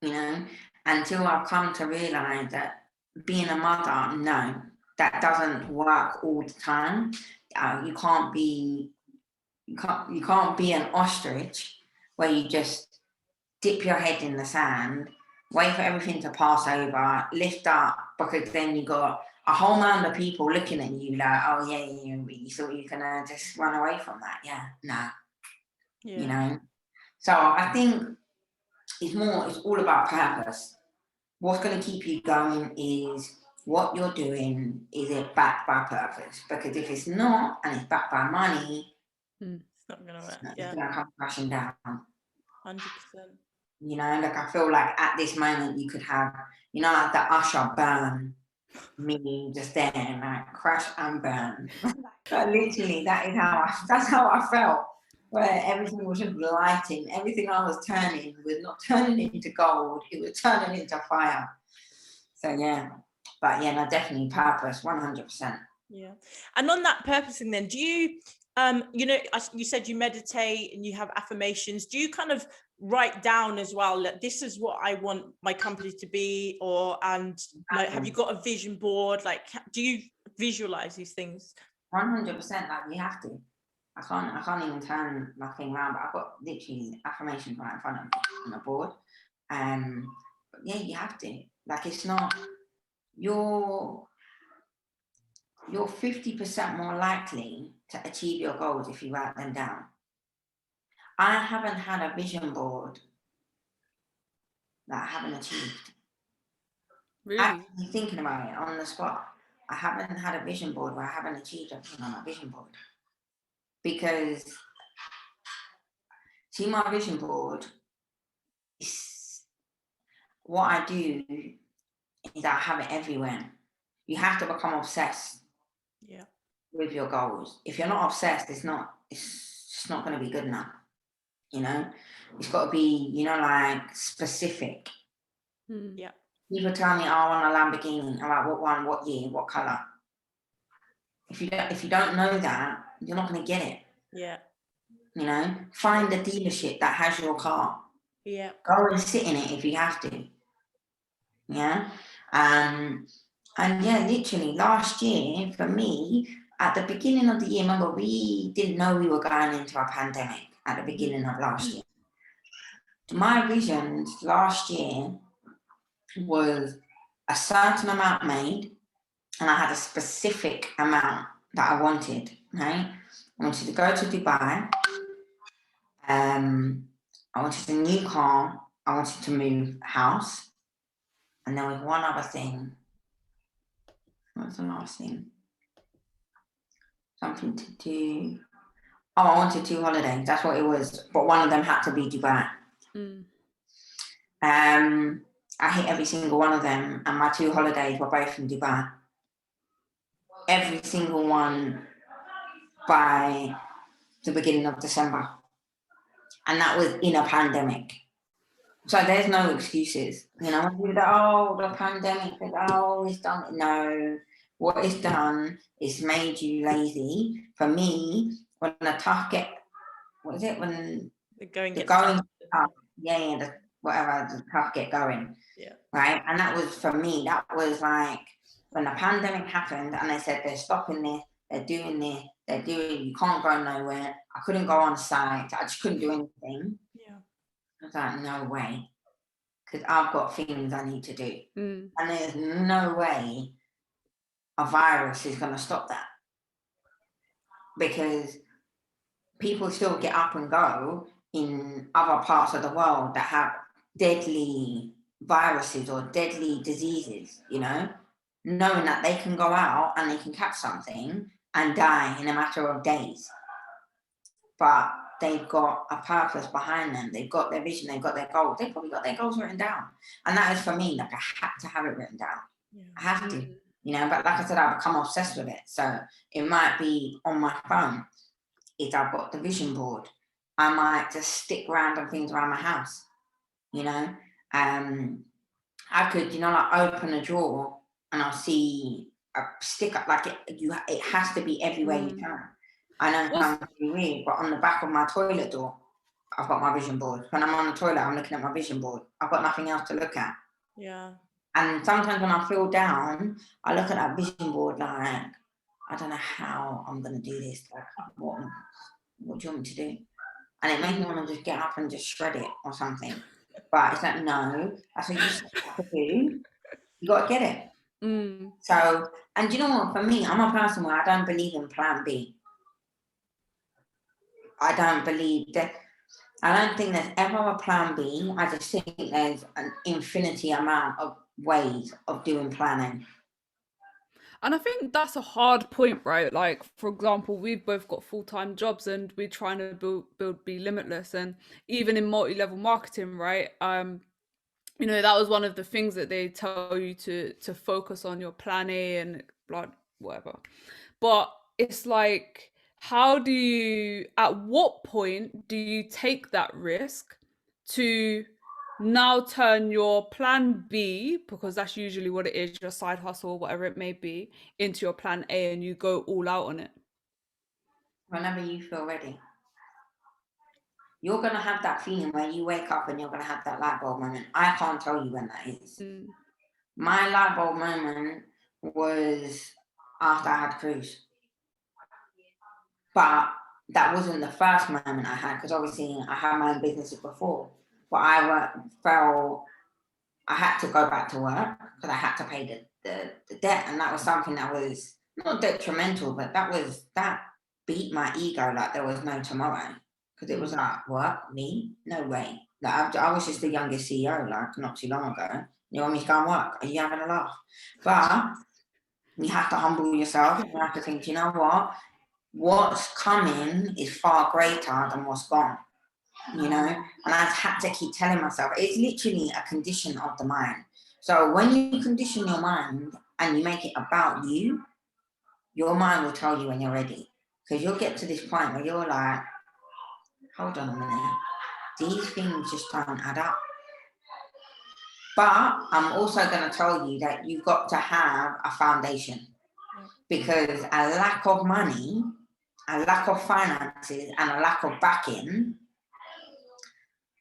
You know? Until I've come to realise that being a mother, no, that doesn't work all the time. You can't be an ostrich where you just dip your head in the sand wait for everything to pass over, lift up, because then you got a whole mound of people looking at you like, oh yeah, you thought you can just run away from that. Yeah, nah, you know. So I think it's all about purpose. What's going to keep you going is what you're doing. Is it backed by purpose? Because if it's not, and it's backed by money, it's not going to work. it's going to come crashing down. 100%. You know, like I feel like at this moment you could have, you know, like the Usher burn me just there, like crash and burn. But literally, that's how I felt. Where everything was just lighting, everything I was turning was not turning into gold; it was turning into fire. So yeah, but yeah, no, definitely purpose, 100%. Yeah, and on that purposing, then, do you, you know, you said you meditate and you have affirmations. Do you kind of write down as well that this is what I want my company to be, or like, have you got a vision board? Like, do you visualize these things? 100%. Like we have to. I can't even turn my thing around, but I've got literally affirmations right in front of me on the board. But yeah, you have to. Like it's not you're 50% more likely to achieve your goals if you write them down. I haven't had a vision board that I haven't achieved. Really? Actually thinking about it on the spot, I haven't had a vision board where I haven't achieved everything on my vision board. Because see, my vision board is what I do is I have it everywhere. You have to become obsessed with your goals. If you're not obsessed, it's just not going to be good enough. You know, it's got to be, you know, like specific. Yeah. People tell me, oh, I want a Lamborghini. I'm like, what one, what year, what color? If you don't know that, you're not going to get it. Yeah. You know, find a dealership that has your car. Yeah. Go and sit in it if you have to. Yeah. And yeah, literally last year for me, at the beginning of the year, remember, we didn't know we were going into a pandemic at the beginning of last year. My visions last year was a certain amount made, and I had a specific amount that I wanted, right? I wanted to go to Dubai. I wanted a new car. I wanted to move house. And there was one other thing. What was the last thing? Something to do. Oh, I wanted 2 holidays. That's what it was. But one of them had to be Dubai. I hit every single one of them, and my 2 holidays were both in Dubai. Every single one by the beginning of December. And that was in a pandemic. So there's no excuses. You know, the pandemic, it's done. No, what it's done is made you lazy. For me, when the tough get, what is it? When the going tough, the tough get going. Yeah. Right. And that was for me, that was like when the pandemic happened and they said they're stopping this, they're doing this, you can't go nowhere. I couldn't go on site. I just couldn't do anything. Yeah. I was like, no way. Because I've got things I need to do. And there's no way a virus is going to stop that. Because people still get up and go in other parts of the world that have deadly viruses or deadly diseases, you know, knowing that they can go out and they can catch something and die in a matter of days. But they've got a purpose behind them. They've got their vision. They've got their goals. They've probably got their goals written down. And that is for me, like I had to have it written down. Yeah. I have to, you know, but like I said, I've become obsessed with it. So it might be on my phone. If I've got the vision board, I might just stick random things around my house, you know. I could, you know, like open a drawer and I'll see a sticker, like it has to be everywhere you turn. I know it sounds really weird, but on the back of my toilet door, I've got my vision board. When I'm on the toilet, I'm looking at my vision board. I've got nothing else to look at. Yeah. And sometimes when I feel down, I look at that vision board like, I don't know how I'm going to do this. Like, what do you want me to do? And it makes me want to just get up and just shred it or something. But it's like, no, that's what you set out to do. You got to get it. So, and you know what? For me, I'm a person where I don't believe in plan B. I don't believe that. I don't think there's ever a plan B. I just think there's an infinity amount of ways of doing planning. And I think that's a hard point, right? Like, for example, we've both got full-time jobs and we're trying to build Be Limitless. And even in multi-level marketing, right? You know, that was one of the things that they tell you to focus on your plan A and blah, whatever. But it's like, at what point do you take that risk to now turn your plan B, because that's usually what it is, your side hustle or whatever it may be, into your plan A, and you go all out on it? Whenever you feel ready. You're going to have that feeling where you wake up and you're going to have that light bulb moment. I can't tell you when that is. My light bulb moment was after I had Cruise. But that wasn't the first moment I had, because obviously I had my own businesses before. But I felt I had to go back to work because I had to pay the debt. And that was something that was not detrimental, but that beat my ego like there was no tomorrow. Because it was like, what? Me? No way. Like, I was just the youngest CEO, like, not too long ago. You want me to go and work? Are you having a laugh? But you have to humble yourself. You have to think, you know what? What's coming is far greater than what's gone. You know? And I had to keep telling myself, it's literally a condition of the mind. So when you condition your mind and you make it about you, your mind will tell you when you're ready. Because you'll get to this point where you're like, hold on a minute, these things just don't add up. But I'm also going to tell you that you've got to have a foundation, because a lack of money, a lack of finances, and a lack of backing,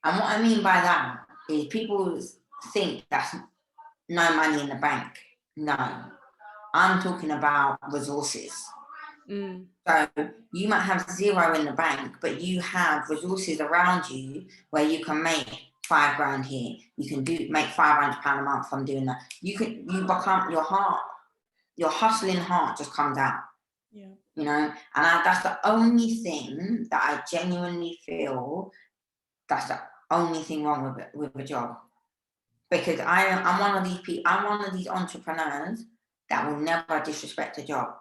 and what I mean by that is people think that's no money in the bank. No, I'm talking about resources. So you might have zero in the bank, but you have resources around you where you can make $5 grand here. You can make £500 a month from doing that. You become your hustling heart just comes out. Yeah. You know, and that's the only thing that I genuinely feel that's the only thing wrong with a job. Because I'm one of these people, I'm one of these entrepreneurs that will never disrespect a job.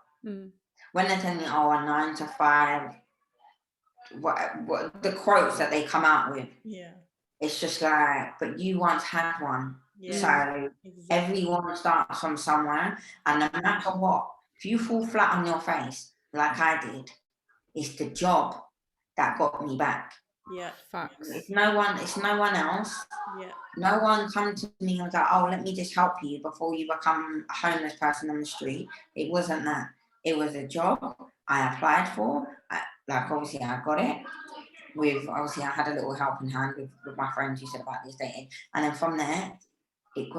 When they tell me, oh, a 9 to 5, what the quotes that they come out with, it's just like, but you once had one. So everyone starts from somewhere, and no matter what, if you fall flat on your face, like I did, it's the job that got me back. Yeah, facts. It's no one else. Yeah. No one come to me and was like, oh, let me just help you before you become a homeless person on the street. It wasn't that. It was a job I applied for. Obviously I got it. Obviously I had a little helping hand with my friends who said about the estate agent. And then from there, it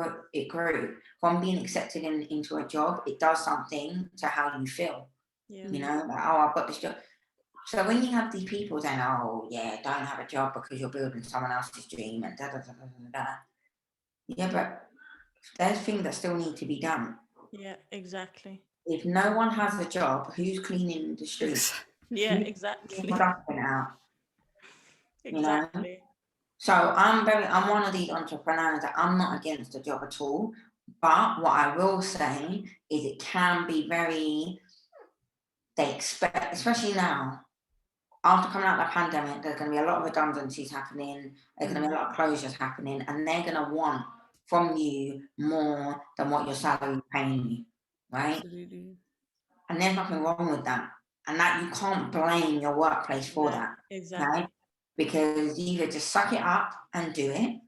grew. From being accepted into a job, it does something to how you feel. Yeah. You know, like, oh, I've got this job. So when you have these people saying, oh, yeah, don't have a job because you're building someone else's dream and da-da-da-da-da-da. Yeah, but there's things that still need to be done. Yeah, exactly. If no one has a job, who's cleaning the streets? Yeah, exactly. Out, exactly. You know? So I'm one of these entrepreneurs that I'm not against a job at all. But what I will say is it can be they expect, especially now, after coming out of the pandemic, there's going to be a lot of redundancies happening. There's going to be a lot of closures happening, and they're going to want from you more than what your salary is paying you, right? Absolutely. And there's nothing wrong with that. And that you can't blame your workplace for that. Exactly. Right? Because you either just suck it up and do it,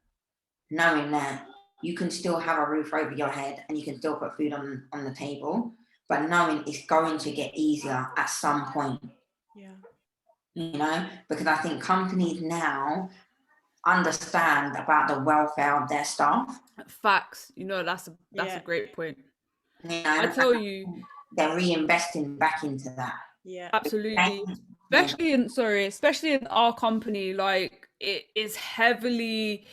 knowing that you can still have a roof over your head and you can still put food on the table, but knowing it's going to get easier at some point. Yeah. You know, because I think companies now understand about the welfare of their staff. Facts. You know, that's a great point. You know, I tell you, they're reinvesting back into that. Yeah, absolutely. Especially in our company, like it is heavily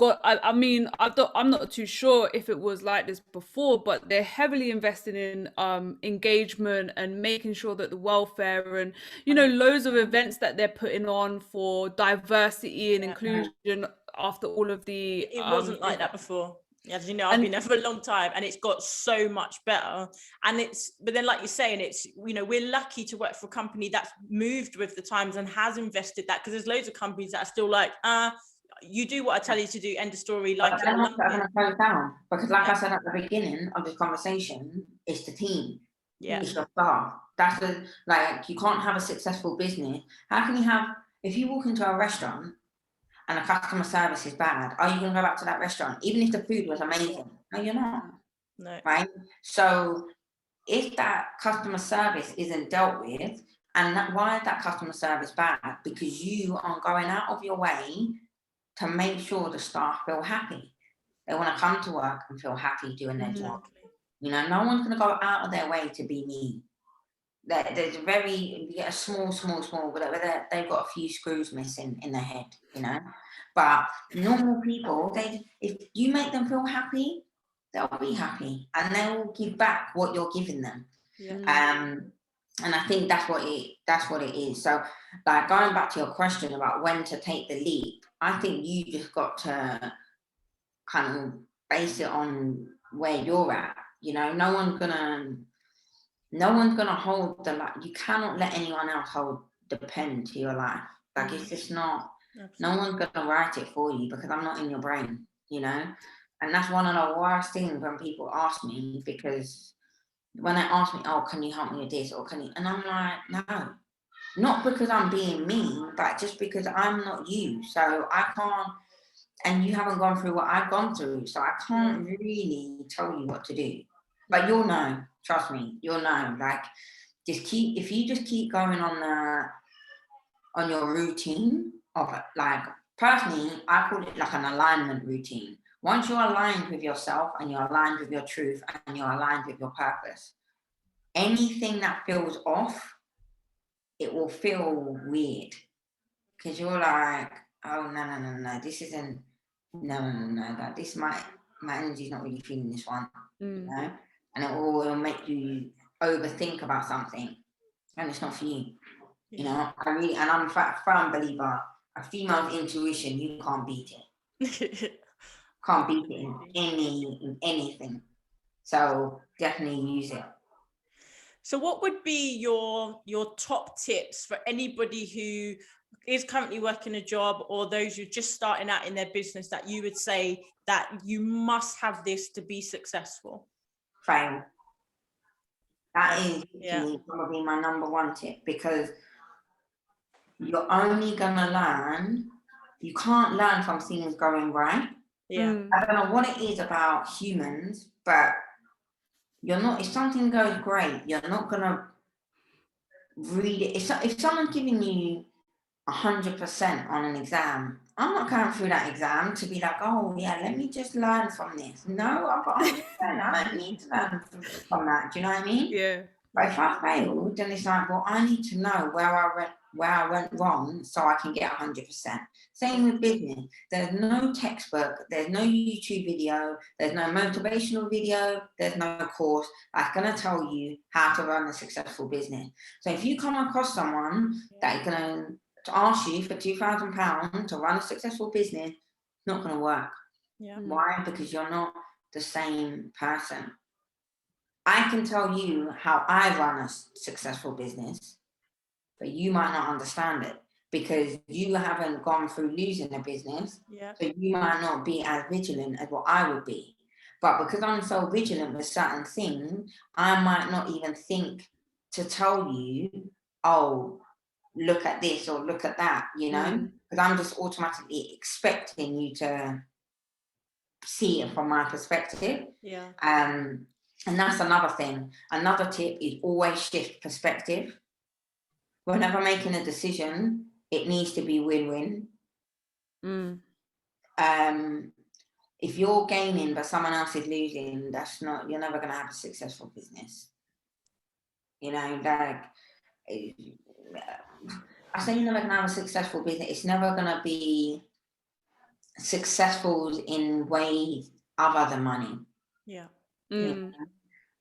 I'm not too sure if it was like this before, but they're heavily investing in engagement and making sure that the welfare and, you know, loads of events that they're putting on for diversity and inclusion after all of the It wasn't like that before. As you know, I've been there for a long time, and it's got so much better. And but then, like you're saying, it's, you know, we're lucky to work for a company that's moved with the times and has invested that, because there's loads of companies that are still like, you do what I tell you to do, end of story. Like, I'm going to close down, because like I said at the beginning of this conversation, it's the team. It's your staff. That's like, you can't have a successful business. How can you have, if you walk into a restaurant and the customer service is bad, are you going to go back to that restaurant even if the food was amazing? No, you're not. No. Right? So if that customer service isn't dealt with, and why is that customer service bad? Because you aren't going out of your way to make sure the staff feel happy. They want to come to work and feel happy doing their job. You know, no one's going to go out of their way to be mean. There's you get a small, but they've got a few screws missing in their head, you know. But normal people, if you make them feel happy, they'll be happy, and they will give back what you're giving them. And I think that's what it is. So, like, going back to your question about when to take the leap, I think you just got to kind of base it on where you're at. You know, no one's gonna hold you cannot let anyone else hold the pen to your life. Like, it's just not. No one's gonna write it for you, because I'm not in your brain, you know. And that's one of the worst things when people ask me, because when they ask me, oh, can you help me with this, or can you, and I'm like, no, not because I'm being mean, but just because I'm not you. So I can't, and you haven't gone through what I've gone through, so I can't really tell you what to do. But you'll know, trust me, you'll know. Like, if you just keep going on your routine of it, like, personally, I call it like an alignment routine. Once you're aligned with yourself, and you're aligned with your truth, and you're aligned with your purpose, anything that feels off, it will feel weird, because you're like, oh, no, this isn't, no, that this my energy's not really feeling this one, you know, and it will make you overthink about something, and it's not for you, you know. And I'm a firm believer, a female's intuition, you can't beat it. Can't beat it in anything. So definitely use it. So what would be your top tips for anybody who is currently working a job, or those who are just starting out in their business, that you would say that you must have this to be successful? Fail. That is probably my number one tip, because you're only gonna learn. You can't learn from things going right. I don't know what it is about humans, but you're not, if something goes great, you're not gonna read it. If someone's giving you 100% on an exam, I'm not going through that exam to be like, oh yeah, let me just learn from this. No, I've got 100%. I don't need to learn from that. Do you know what I mean? Yeah. But if I failed, then it's like, well, I need to know where I went wrong, so I can get 100%. Same with business. There's no textbook, there's no YouTube video, there's no motivational video, there's no course that's going to tell you how to run a successful business. So if you come across someone that is going to ask you for £2,000 to run a successful business, it's not going to work. Why? Because you're not the same person. I can tell you how I run a successful business, but you might not understand it, because you haven't gone through losing a business. So you might not be as vigilant as what I would be. But because I'm so vigilant with certain things, I might not even think to tell you, oh, look at this or look at that, you know, because I'm just automatically expecting you to see it from my perspective. And that's another thing. Another tip is always shift perspective. Whenever making a decision, it needs to be win-win. If you're gaining but someone else is losing, you're never going to have a successful business. You know, like, I say you're never going to have a successful business. It's never going to be successful in ways other than money. Yeah.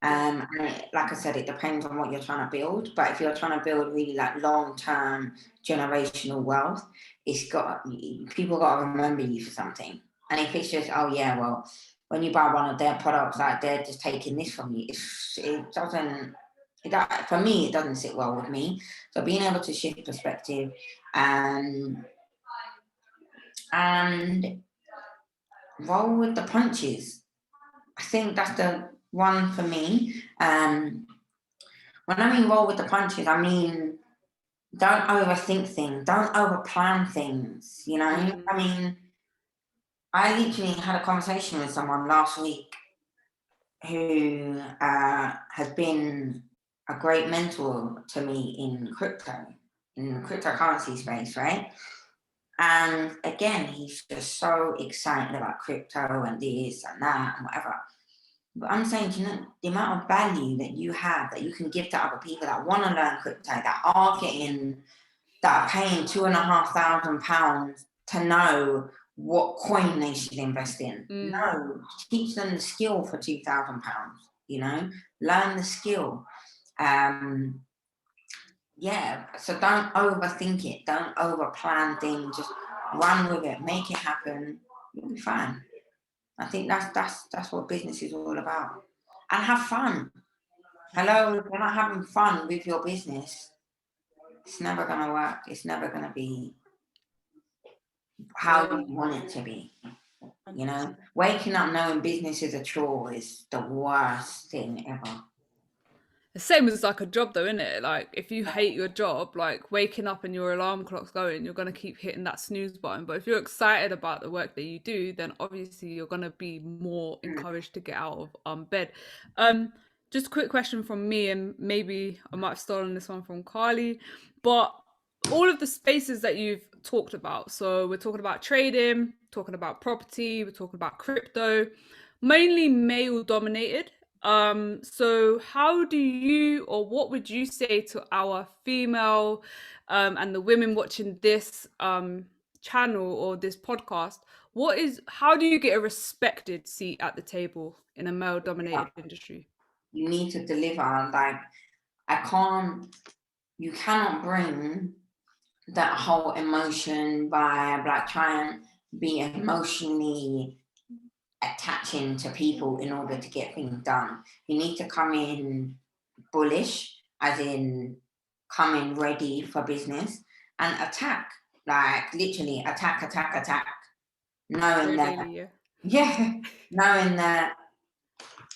And like I said, it depends on what you're trying to build. But if you're trying to build really like long-term generational wealth, people got to remember you for something. And if it's just, oh yeah, well, when you buy one of their products, like they're just taking this from you, for me, it doesn't sit well with me. So being able to shift perspective and roll with the punches, I think that's the one for me. When I mean roll with the punches, I mean don't overthink things, don't overplan things, you know? I mean, I literally had a conversation with someone last week who has been a great mentor to me in the cryptocurrency space, right? And again, he's just so excited about crypto and this and that and whatever. But I'm saying, you know, the amount of value that you have, that you can give to other people that want to learn crypto, that are paying £2,500 to know what coin they should invest in. No, teach them the skill for £2,000, you know, learn the skill. Yeah, so don't overthink it, don't overplan things, just run with it, make it happen, you'll be fine. I think that's what business is all about. And have fun. Hello, if you're not having fun with your business, it's never going to work. It's never going to be how you want it to be. You know, waking up knowing business is a chore is the worst thing ever. The same as like a job though, isn't it? Like if you hate your job, like waking up and your alarm clock's going, you're going to keep hitting that snooze button. But if you're excited about the work that you do, then obviously you're going to be more encouraged to get out of bed. Just a quick question from me, and maybe I might have stolen this one from Carly, but all of the spaces that you've talked about, so we're talking about trading, talking about property, we're talking about crypto, mainly male dominated. So how do you, or what would you say to our female and the women watching this channel or this podcast? How do you get a respected seat at the table in a male dominated industry? You need to deliver. Like, you cannot bring that whole emotion by like trying to be emotionally attaching to people in order to get things done. You need to come in bullish, as in come in ready for business and attack, like literally attack. Knowing that, knowing that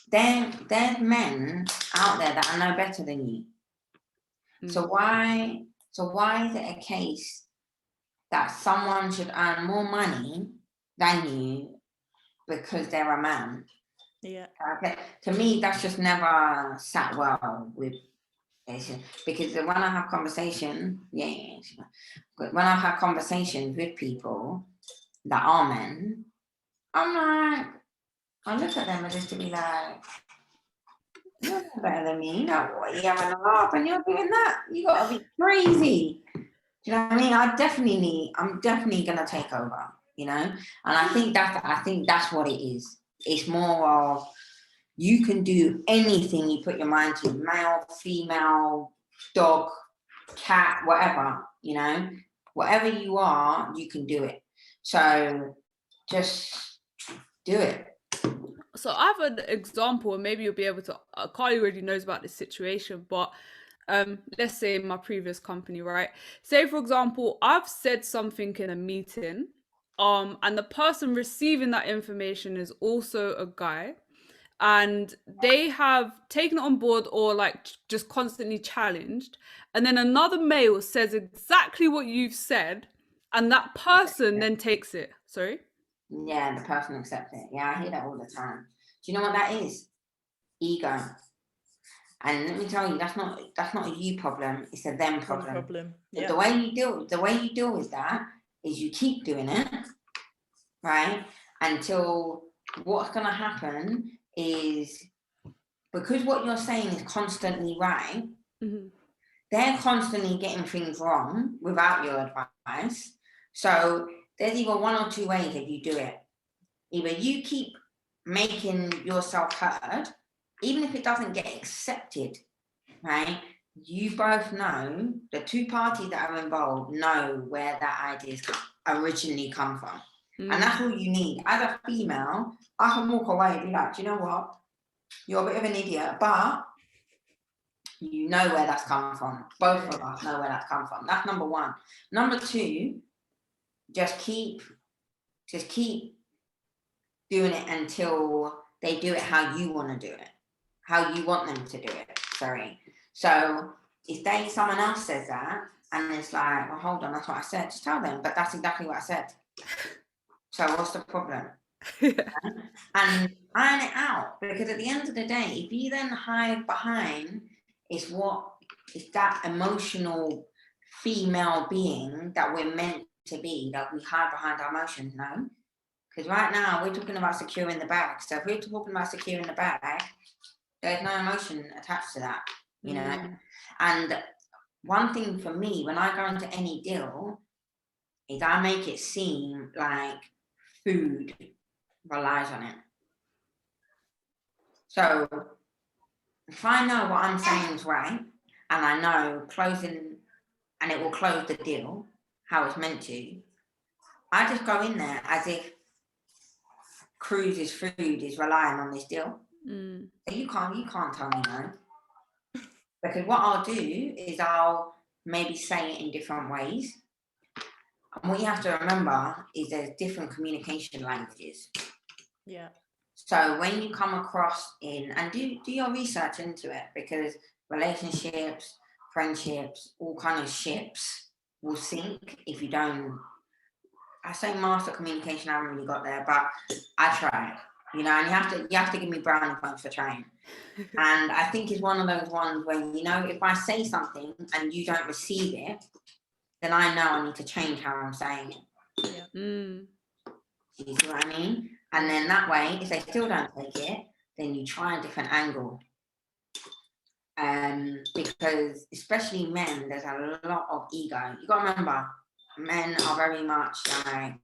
there's men out there that are no better than you. So why is it a case that someone should earn more money than you because they're a man? Yeah. Okay. To me, that's just never sat well with, because when I have conversations with people that are men, I'm like, I look at them and just to be like, you're not better than me. You know what? You're having a laugh and you're doing that. You gotta be crazy. Do you know what I mean? I'm definitely gonna take over. You know, and I think that's what it is. It's more of you can do anything you put your mind to, male, female, dog, cat, whatever. You know, whatever you are, you can do it. So just do it. So I have an example, and maybe you'll be able to, Carly already knows about this situation, but let's say in my previous company, right? Say, for example, I've said something in a meeting, and the person receiving that information is also a guy, and they have taken it on board or like just constantly challenged. And then another male says exactly what you've said, and that person then takes it. Sorry? Yeah, the person accepts it. Yeah, I hear that all the time. Do you know what that is? Ego. And let me tell you, that's not a you problem. It's a them problem. Yeah. The way you deal with that is you keep doing it, right? Until what's gonna happen is, because what you're saying is constantly right, they're constantly getting things wrong without your advice. So there's either one or two ways that you do it. Either you keep making yourself heard, even if it doesn't get accepted, right? You both know, the two parties that are involved know where that ideas originally come from. And that's all you need. As a female, I can walk away and be like, do you know what? You're a bit of an idiot, but you know where that's come from. Both of us know where that's come from. That's number one. Number two, just keep doing it until they do it how you want to do it, how you want them to do it. Sorry. So if someone else says that, and it's like, well, hold on, that's what I said, just tell them, but that's exactly what I said. So what's the problem? And iron it out, because at the end of the day, if you then hide behind is that emotional female being that we're meant to be, that we hide behind our emotions, no? Because right now we're talking about securing the bag. So if we're talking about securing the bag, there's no emotion attached to that, you know? And one thing for me, when I go into any deal, is I make it seem like food relies on it. So if I know what I'm saying is right, and I know closing, and it will close the deal how it's meant to, I just go in there as if Cruz's food is relying on this deal. So you can't tell me no. Because what I'll do is I'll maybe say it in different ways. And what you have to remember is there's different communication languages. Yeah. So when you come across and do your research into it, because relationships, friendships, all kind of ships will sink if you don't. I say master communication, I haven't really got there, but I try, you know, and you have to give me brownie points for trying. And I think it's one of those ones where, you know, if I say something and you don't receive it, then I know I need to change how I'm saying it. Yeah. You see what I mean? And then that way, if they still don't take it, then you try a different angle. Because especially men, there's a lot of ego. You got to remember, men are very much like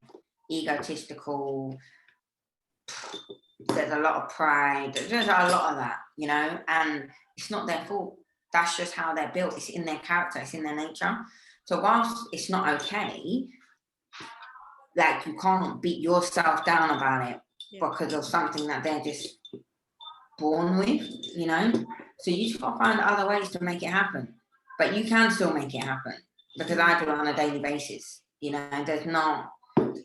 egotistical. There's a lot of pride. There's a lot of that, you know, and it's not their fault. That's just how they're built. It's in their character. It's in their nature. So whilst it's not okay, like you can't beat yourself down about it because of something that they're just born with, you know. So you just got to find other ways to make it happen. But you can still make it happen, because I do it on a daily basis. You know, there's not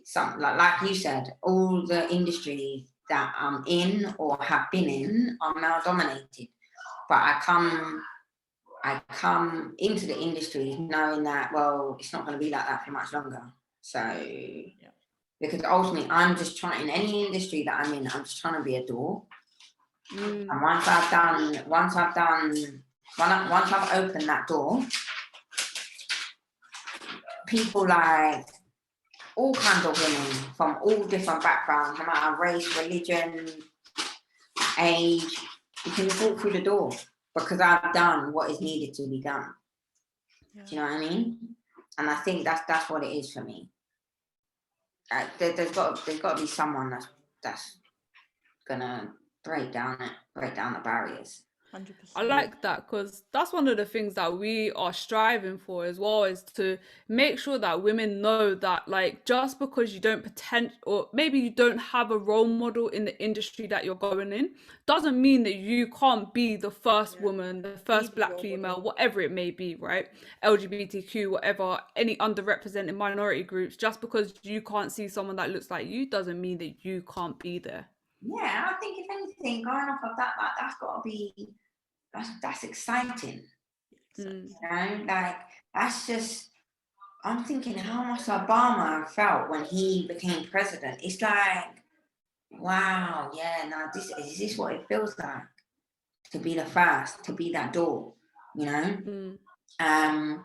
some like you said, all the industries that I'm in or have been in are male dominated. But I come into the industry knowing that, well, it's not going to be like that for much longer. So, because ultimately, I'm just trying, in any industry that I'm in, I'm just trying to be a door. And once I've opened that door, people like all kinds of women from all different backgrounds, no matter race, religion, age, you can just walk through the door because I've done what is needed to be done. Do you know what I mean? And I think that's what it is for me. There's got to be someone that's gonna break down the barriers. 100%. I like that, because that's one of the things that we are striving for as well, is to make sure that women know that, like, just because you don't or maybe you don't have a role model in the industry that you're going in, doesn't mean that you can't be the first woman, the first black female, whatever it may be, right? LGBTQ, whatever, any underrepresented minority groups. Just because you can't see someone that looks like you doesn't mean that you can't be there. Yeah, I think if anything, going off of that, that's got to be, that's exciting. You know, like, that's just, I'm thinking how much Obama felt when he became president. It's like, wow, yeah, now is this what it feels like to be the first, to be that door, you know? Yeah,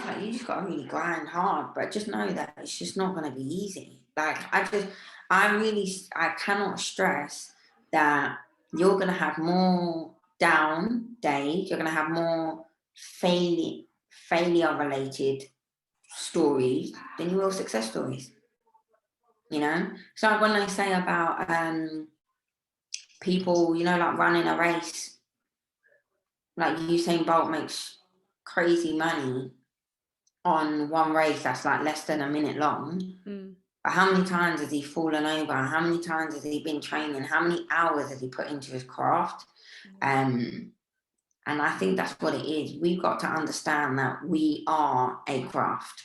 like, you just got to really grind hard, but just know that it's just not going to be easy. Like, I cannot stress that you're going to have more down days, you're going to have more failure related stories than you will success stories. You know, so when they say about people, you know, like running a race, like Usain Bolt makes crazy money on one race that's like less than a minute long. But how many times has he fallen over? How many times has he been training? How many hours has he put into his craft? And I think that's what it is. We've got to understand that we are a craft.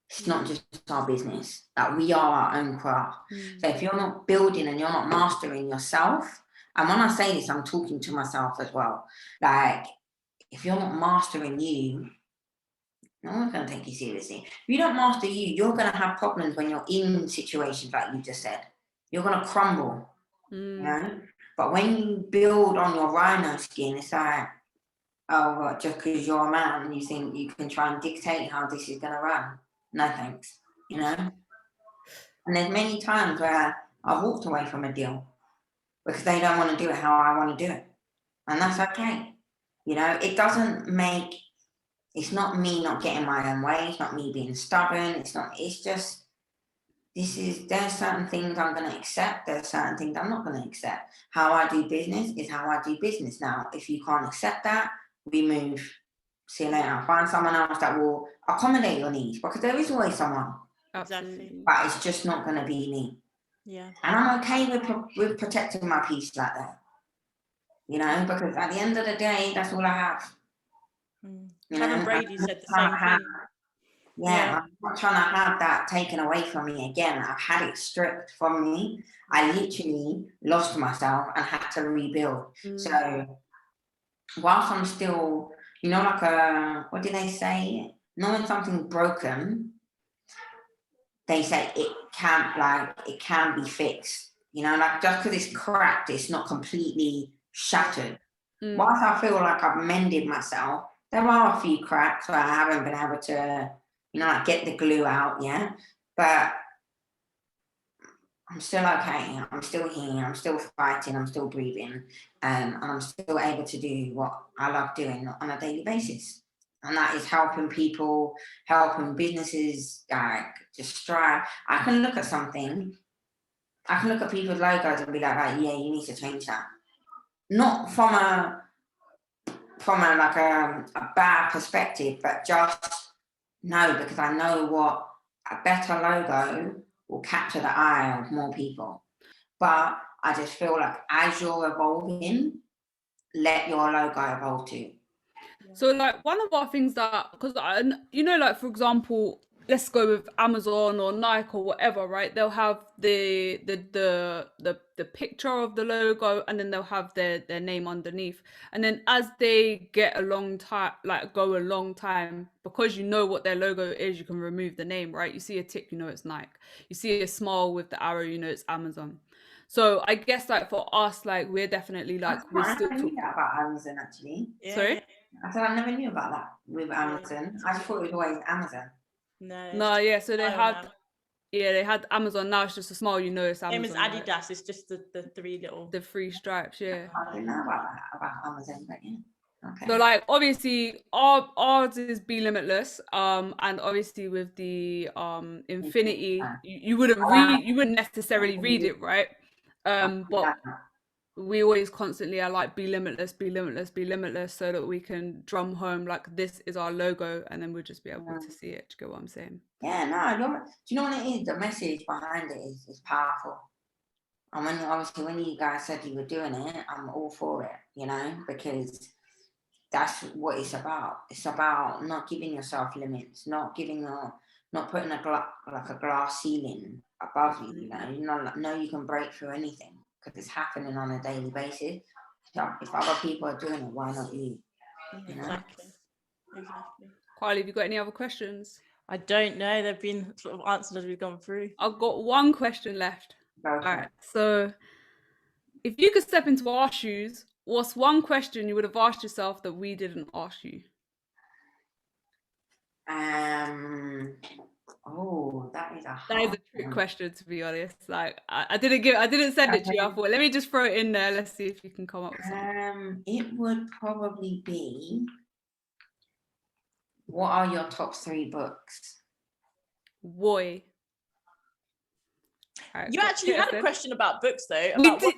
It's not just our business, that we are our own craft. So if you're not building and you're not mastering yourself, and when I say this, I'm talking to myself as well. Like, if you're not mastering you, no one's going to take you seriously. If you don't master you, you're going to have problems when you're in situations like you just said. You're going to crumble, you know? But when you build on your rhino skin, it's like, oh, well, just because you're a man, you think you can try and dictate how this is going to run. No thanks, you know? And there's many times where I've walked away from a deal because they don't want to do it how I want to do it. And that's okay. You know, it doesn't make, it's not me not getting my own way. It's not me being stubborn. It's just, there's certain things I'm going to accept. There's certain things I'm not going to accept. How I do business is how I do business. Now, if you can't accept that, we move. See you later. Find someone else that will accommodate your needs, because there is always someone. Exactly. But it's just not going to be me. Yeah. And I'm okay with protecting my peace like that. You know, because at the end of the day, that's all I have. Kevin Brady said the same thing. Yeah, I'm not trying to have that taken away from me again. I've had it stripped from me. I literally lost myself and had to rebuild. So whilst I'm still, you know, like what do they say? Knowing something's broken, they say it can be fixed. You know, like just because it's cracked, it's not completely shattered. Whilst I feel like I've mended myself, there are a few cracks where I haven't been able to, you know, like get the glue out, yeah. But I'm still okay. I'm still here. I'm still fighting. I'm still breathing, and I'm still able to do what I love doing on a daily basis. And that is helping people, helping businesses, just strive. I can look at something. I can look at people's logos and be like, right, yeah, you need to change that. Not from a bad perspective, but just no, because I know what a better logo will capture the eye of more people. But I just feel like as you're evolving, let your logo evolve too. So like one of our things that, because you know, like for example, let's go with Amazon or Nike or whatever, right? They'll have the picture of the logo, and then they'll have their name underneath. And then as they get a long time, because you know what their logo is, you can remove the name, right? You see a tick, you know it's Nike. You see a smile with the arrow, you know it's Amazon. So I guess like for us, like we're definitely like I never knew that about Amazon actually. Yeah. Sorry? I said I never knew about that with Amazon. I just thought it was always Amazon. No, yeah, so they had Amazon. Now it's just a smile, you know it's Amazon. Same as Adidas, right? It's just the three stripes, yeah. I didn't know about that, about Amazon, but yeah. Okay. So like obviously ours is Be Limitless, and obviously with the Infinity, you wouldn't necessarily read it, right? But we always constantly are like, be limitless, be limitless, be limitless, so that we can drum home like this is our logo, and then we'll just be able to see it. Do you get what I'm saying? Yeah, no, do you know what it is? The message behind it is powerful. And when you guys said you were doing it, I'm all for it, you know, because that's what it's about. It's about not giving yourself limits, not putting a glass ceiling above you. You know, you can break through anything because it's happening on a daily basis. So if other people are doing it, why not you? You know? Exactly. Carly, have you got any other questions? I don't know. They've been sort of answered as we've gone through. I've got one question left. All right. So if you could step into our shoes, what's one question you would have asked yourself that we didn't ask you? That is a trick question, to be honest. Like I didn't send it to you. I thought, let me just throw it in there. Let's see if you can come up with something. It would probably be, what are your top 3 books? Boy. Right, You actually had a then. question about books though. We About did.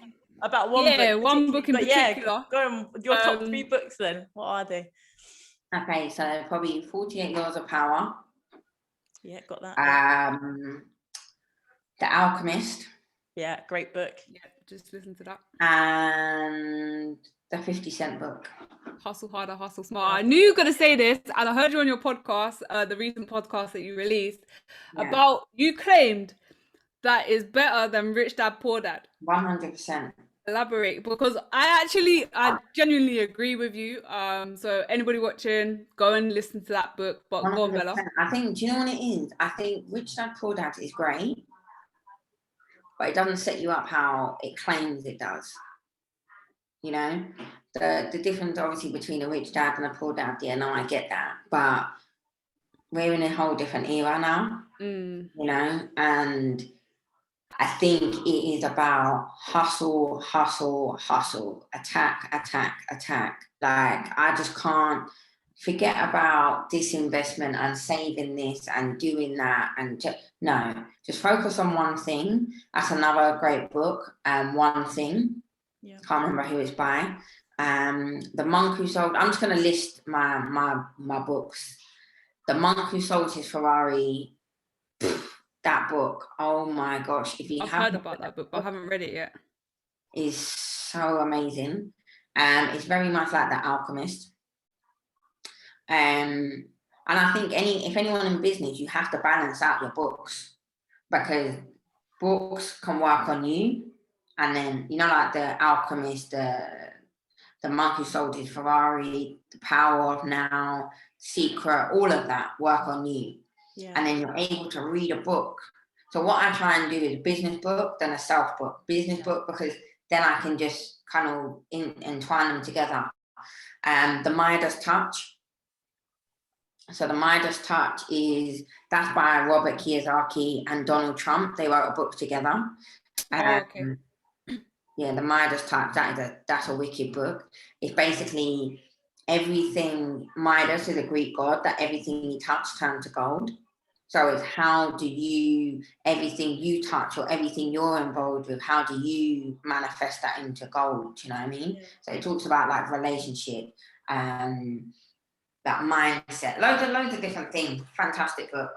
one Yeah, book. one book in But particular. go on. Your top 3 books then. What are they? Okay, so probably 48 Laws of Power. Yeah, got that. The Alchemist. Yeah, great book. Yeah, just listen to that. And the 50 Cent book. Hustle Harder, Hustle Smarter. I knew you were going to say this, and I heard you on your podcast, the recent podcast that you released, about you claimed that is better than Rich Dad Poor Dad. 100%. Elaborate, because I genuinely agree with you. So anybody watching, go and listen to that book. But 100%. Go on, Bella. I think, do you know what it is? I think Rich Dad Poor Dad is great, but it doesn't set you up how it claims it does. You know, the difference obviously between a rich dad and a poor dad. Yeah, no, I get that, but we're in a whole different era now. You know, and I think it is about hustle, hustle, hustle, attack. Like, I just can't forget about disinvestment and saving this and doing that. And just focus on one thing. That's another great book. One Thing. Yeah. Can't remember who it's by. The Monk Who Sold. I'm just going to list my books. The Monk Who Sold His Ferrari. That book. Oh my gosh! If you I've heard about that book, but I haven't read it yet. Is so amazing. It's very much like The Alchemist. And I think if anyone in business, you have to balance out your books, because books can work on you. And then, you know, like The Alchemist, the Monk Who Sold His Ferrari, The Power of Now, Secret, all of that work on you. Yeah. And then you're able to read a book. So what I try and do is a business book, then a self book. Business book, because then I can just kind of entwine them together. The Midas Touch. So the Midas Touch that's by Robert Kiyosaki and Donald Trump. They wrote a book together. Okay. Yeah, the Midas Touch, that's a wicked book. It's basically everything. Midas is a Greek god, that everything you touch turns to gold. So it's everything you touch or everything you're involved with, how do you manifest that into gold? Do you know what I mean? Yeah. So it talks about like relationship, that mindset, loads of different things. Fantastic book.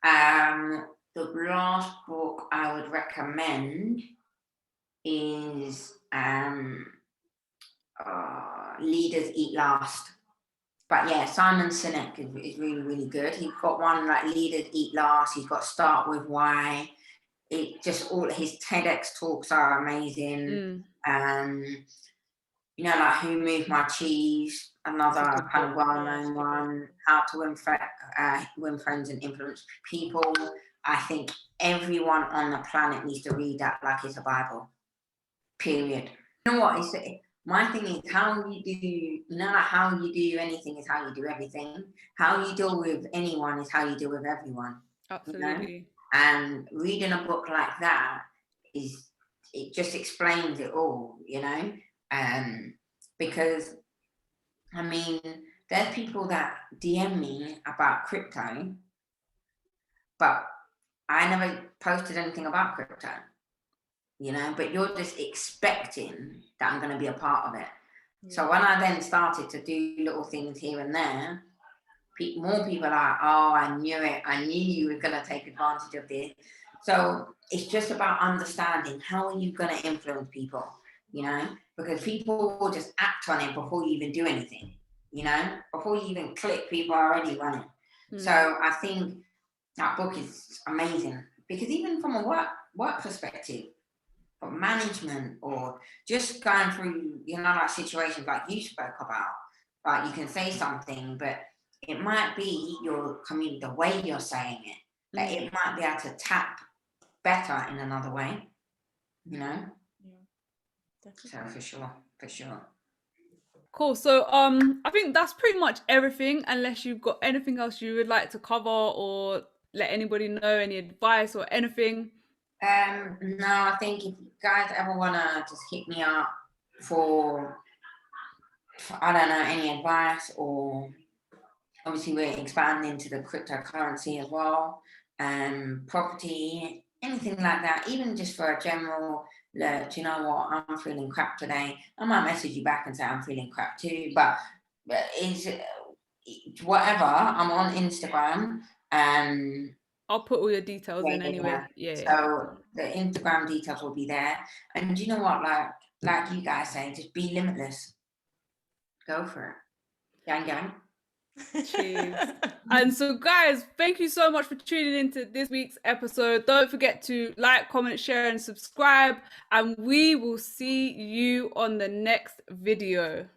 The last book I would recommend is Leaders Eat Last. But yeah, Simon Sinek is really, really good. He's got one like Leaders Eat Last. He's got Start With Why. It just, all his TEDx talks are amazing. You know, like Who Moved My Cheese, another kind of well-known one. How to Win Friends and Influence People. I think everyone on the planet needs to read that like it's a Bible. Period. You know what? My thing is how you do anything is how you do everything. How you deal with anyone is how you deal with everyone. Absolutely. You know? And reading a book like that it just explains it all, you know? Because, I mean, there's people that DM me about crypto, but I never posted anything about crypto. You know, but you're just expecting that I'm going to be a part of it. Yeah. So when I then started to do little things here and there, more people are like, oh, I knew it. I knew you were going to take advantage of this. So it's just about understanding how are you going to influence people, you know, because people will just act on it before you even do anything, you know, before you even click, people are already running. So I think that book is amazing, because even from a work perspective, or management, or just going through, you know, like situations like you spoke about, like you can say something, but it might be your community, the way you're saying it, that it might be able to tap better in another way, you know? Yeah, definitely. So for sure. Cool. So I think that's pretty much everything, unless you've got anything else you would like to cover or let anybody know, any advice or anything. No, I think if you guys ever wanna just hit me up for I don't know, any advice, or obviously we're expanding into the cryptocurrency as well. property, anything like that, even just for a general look, you know what, I'm feeling crap today. I might message you back and say I'm feeling crap too, but it's whatever. I'm on Instagram. I'll put all your details in anyway. Yeah. So the Instagram details will be there. And you know what, like you guys say, just be limitless. Go for it. Gang, gang. Cheers. And so guys, thank you so much for tuning into this week's episode. Don't forget to like, comment, share and subscribe, and we will see you on the next video.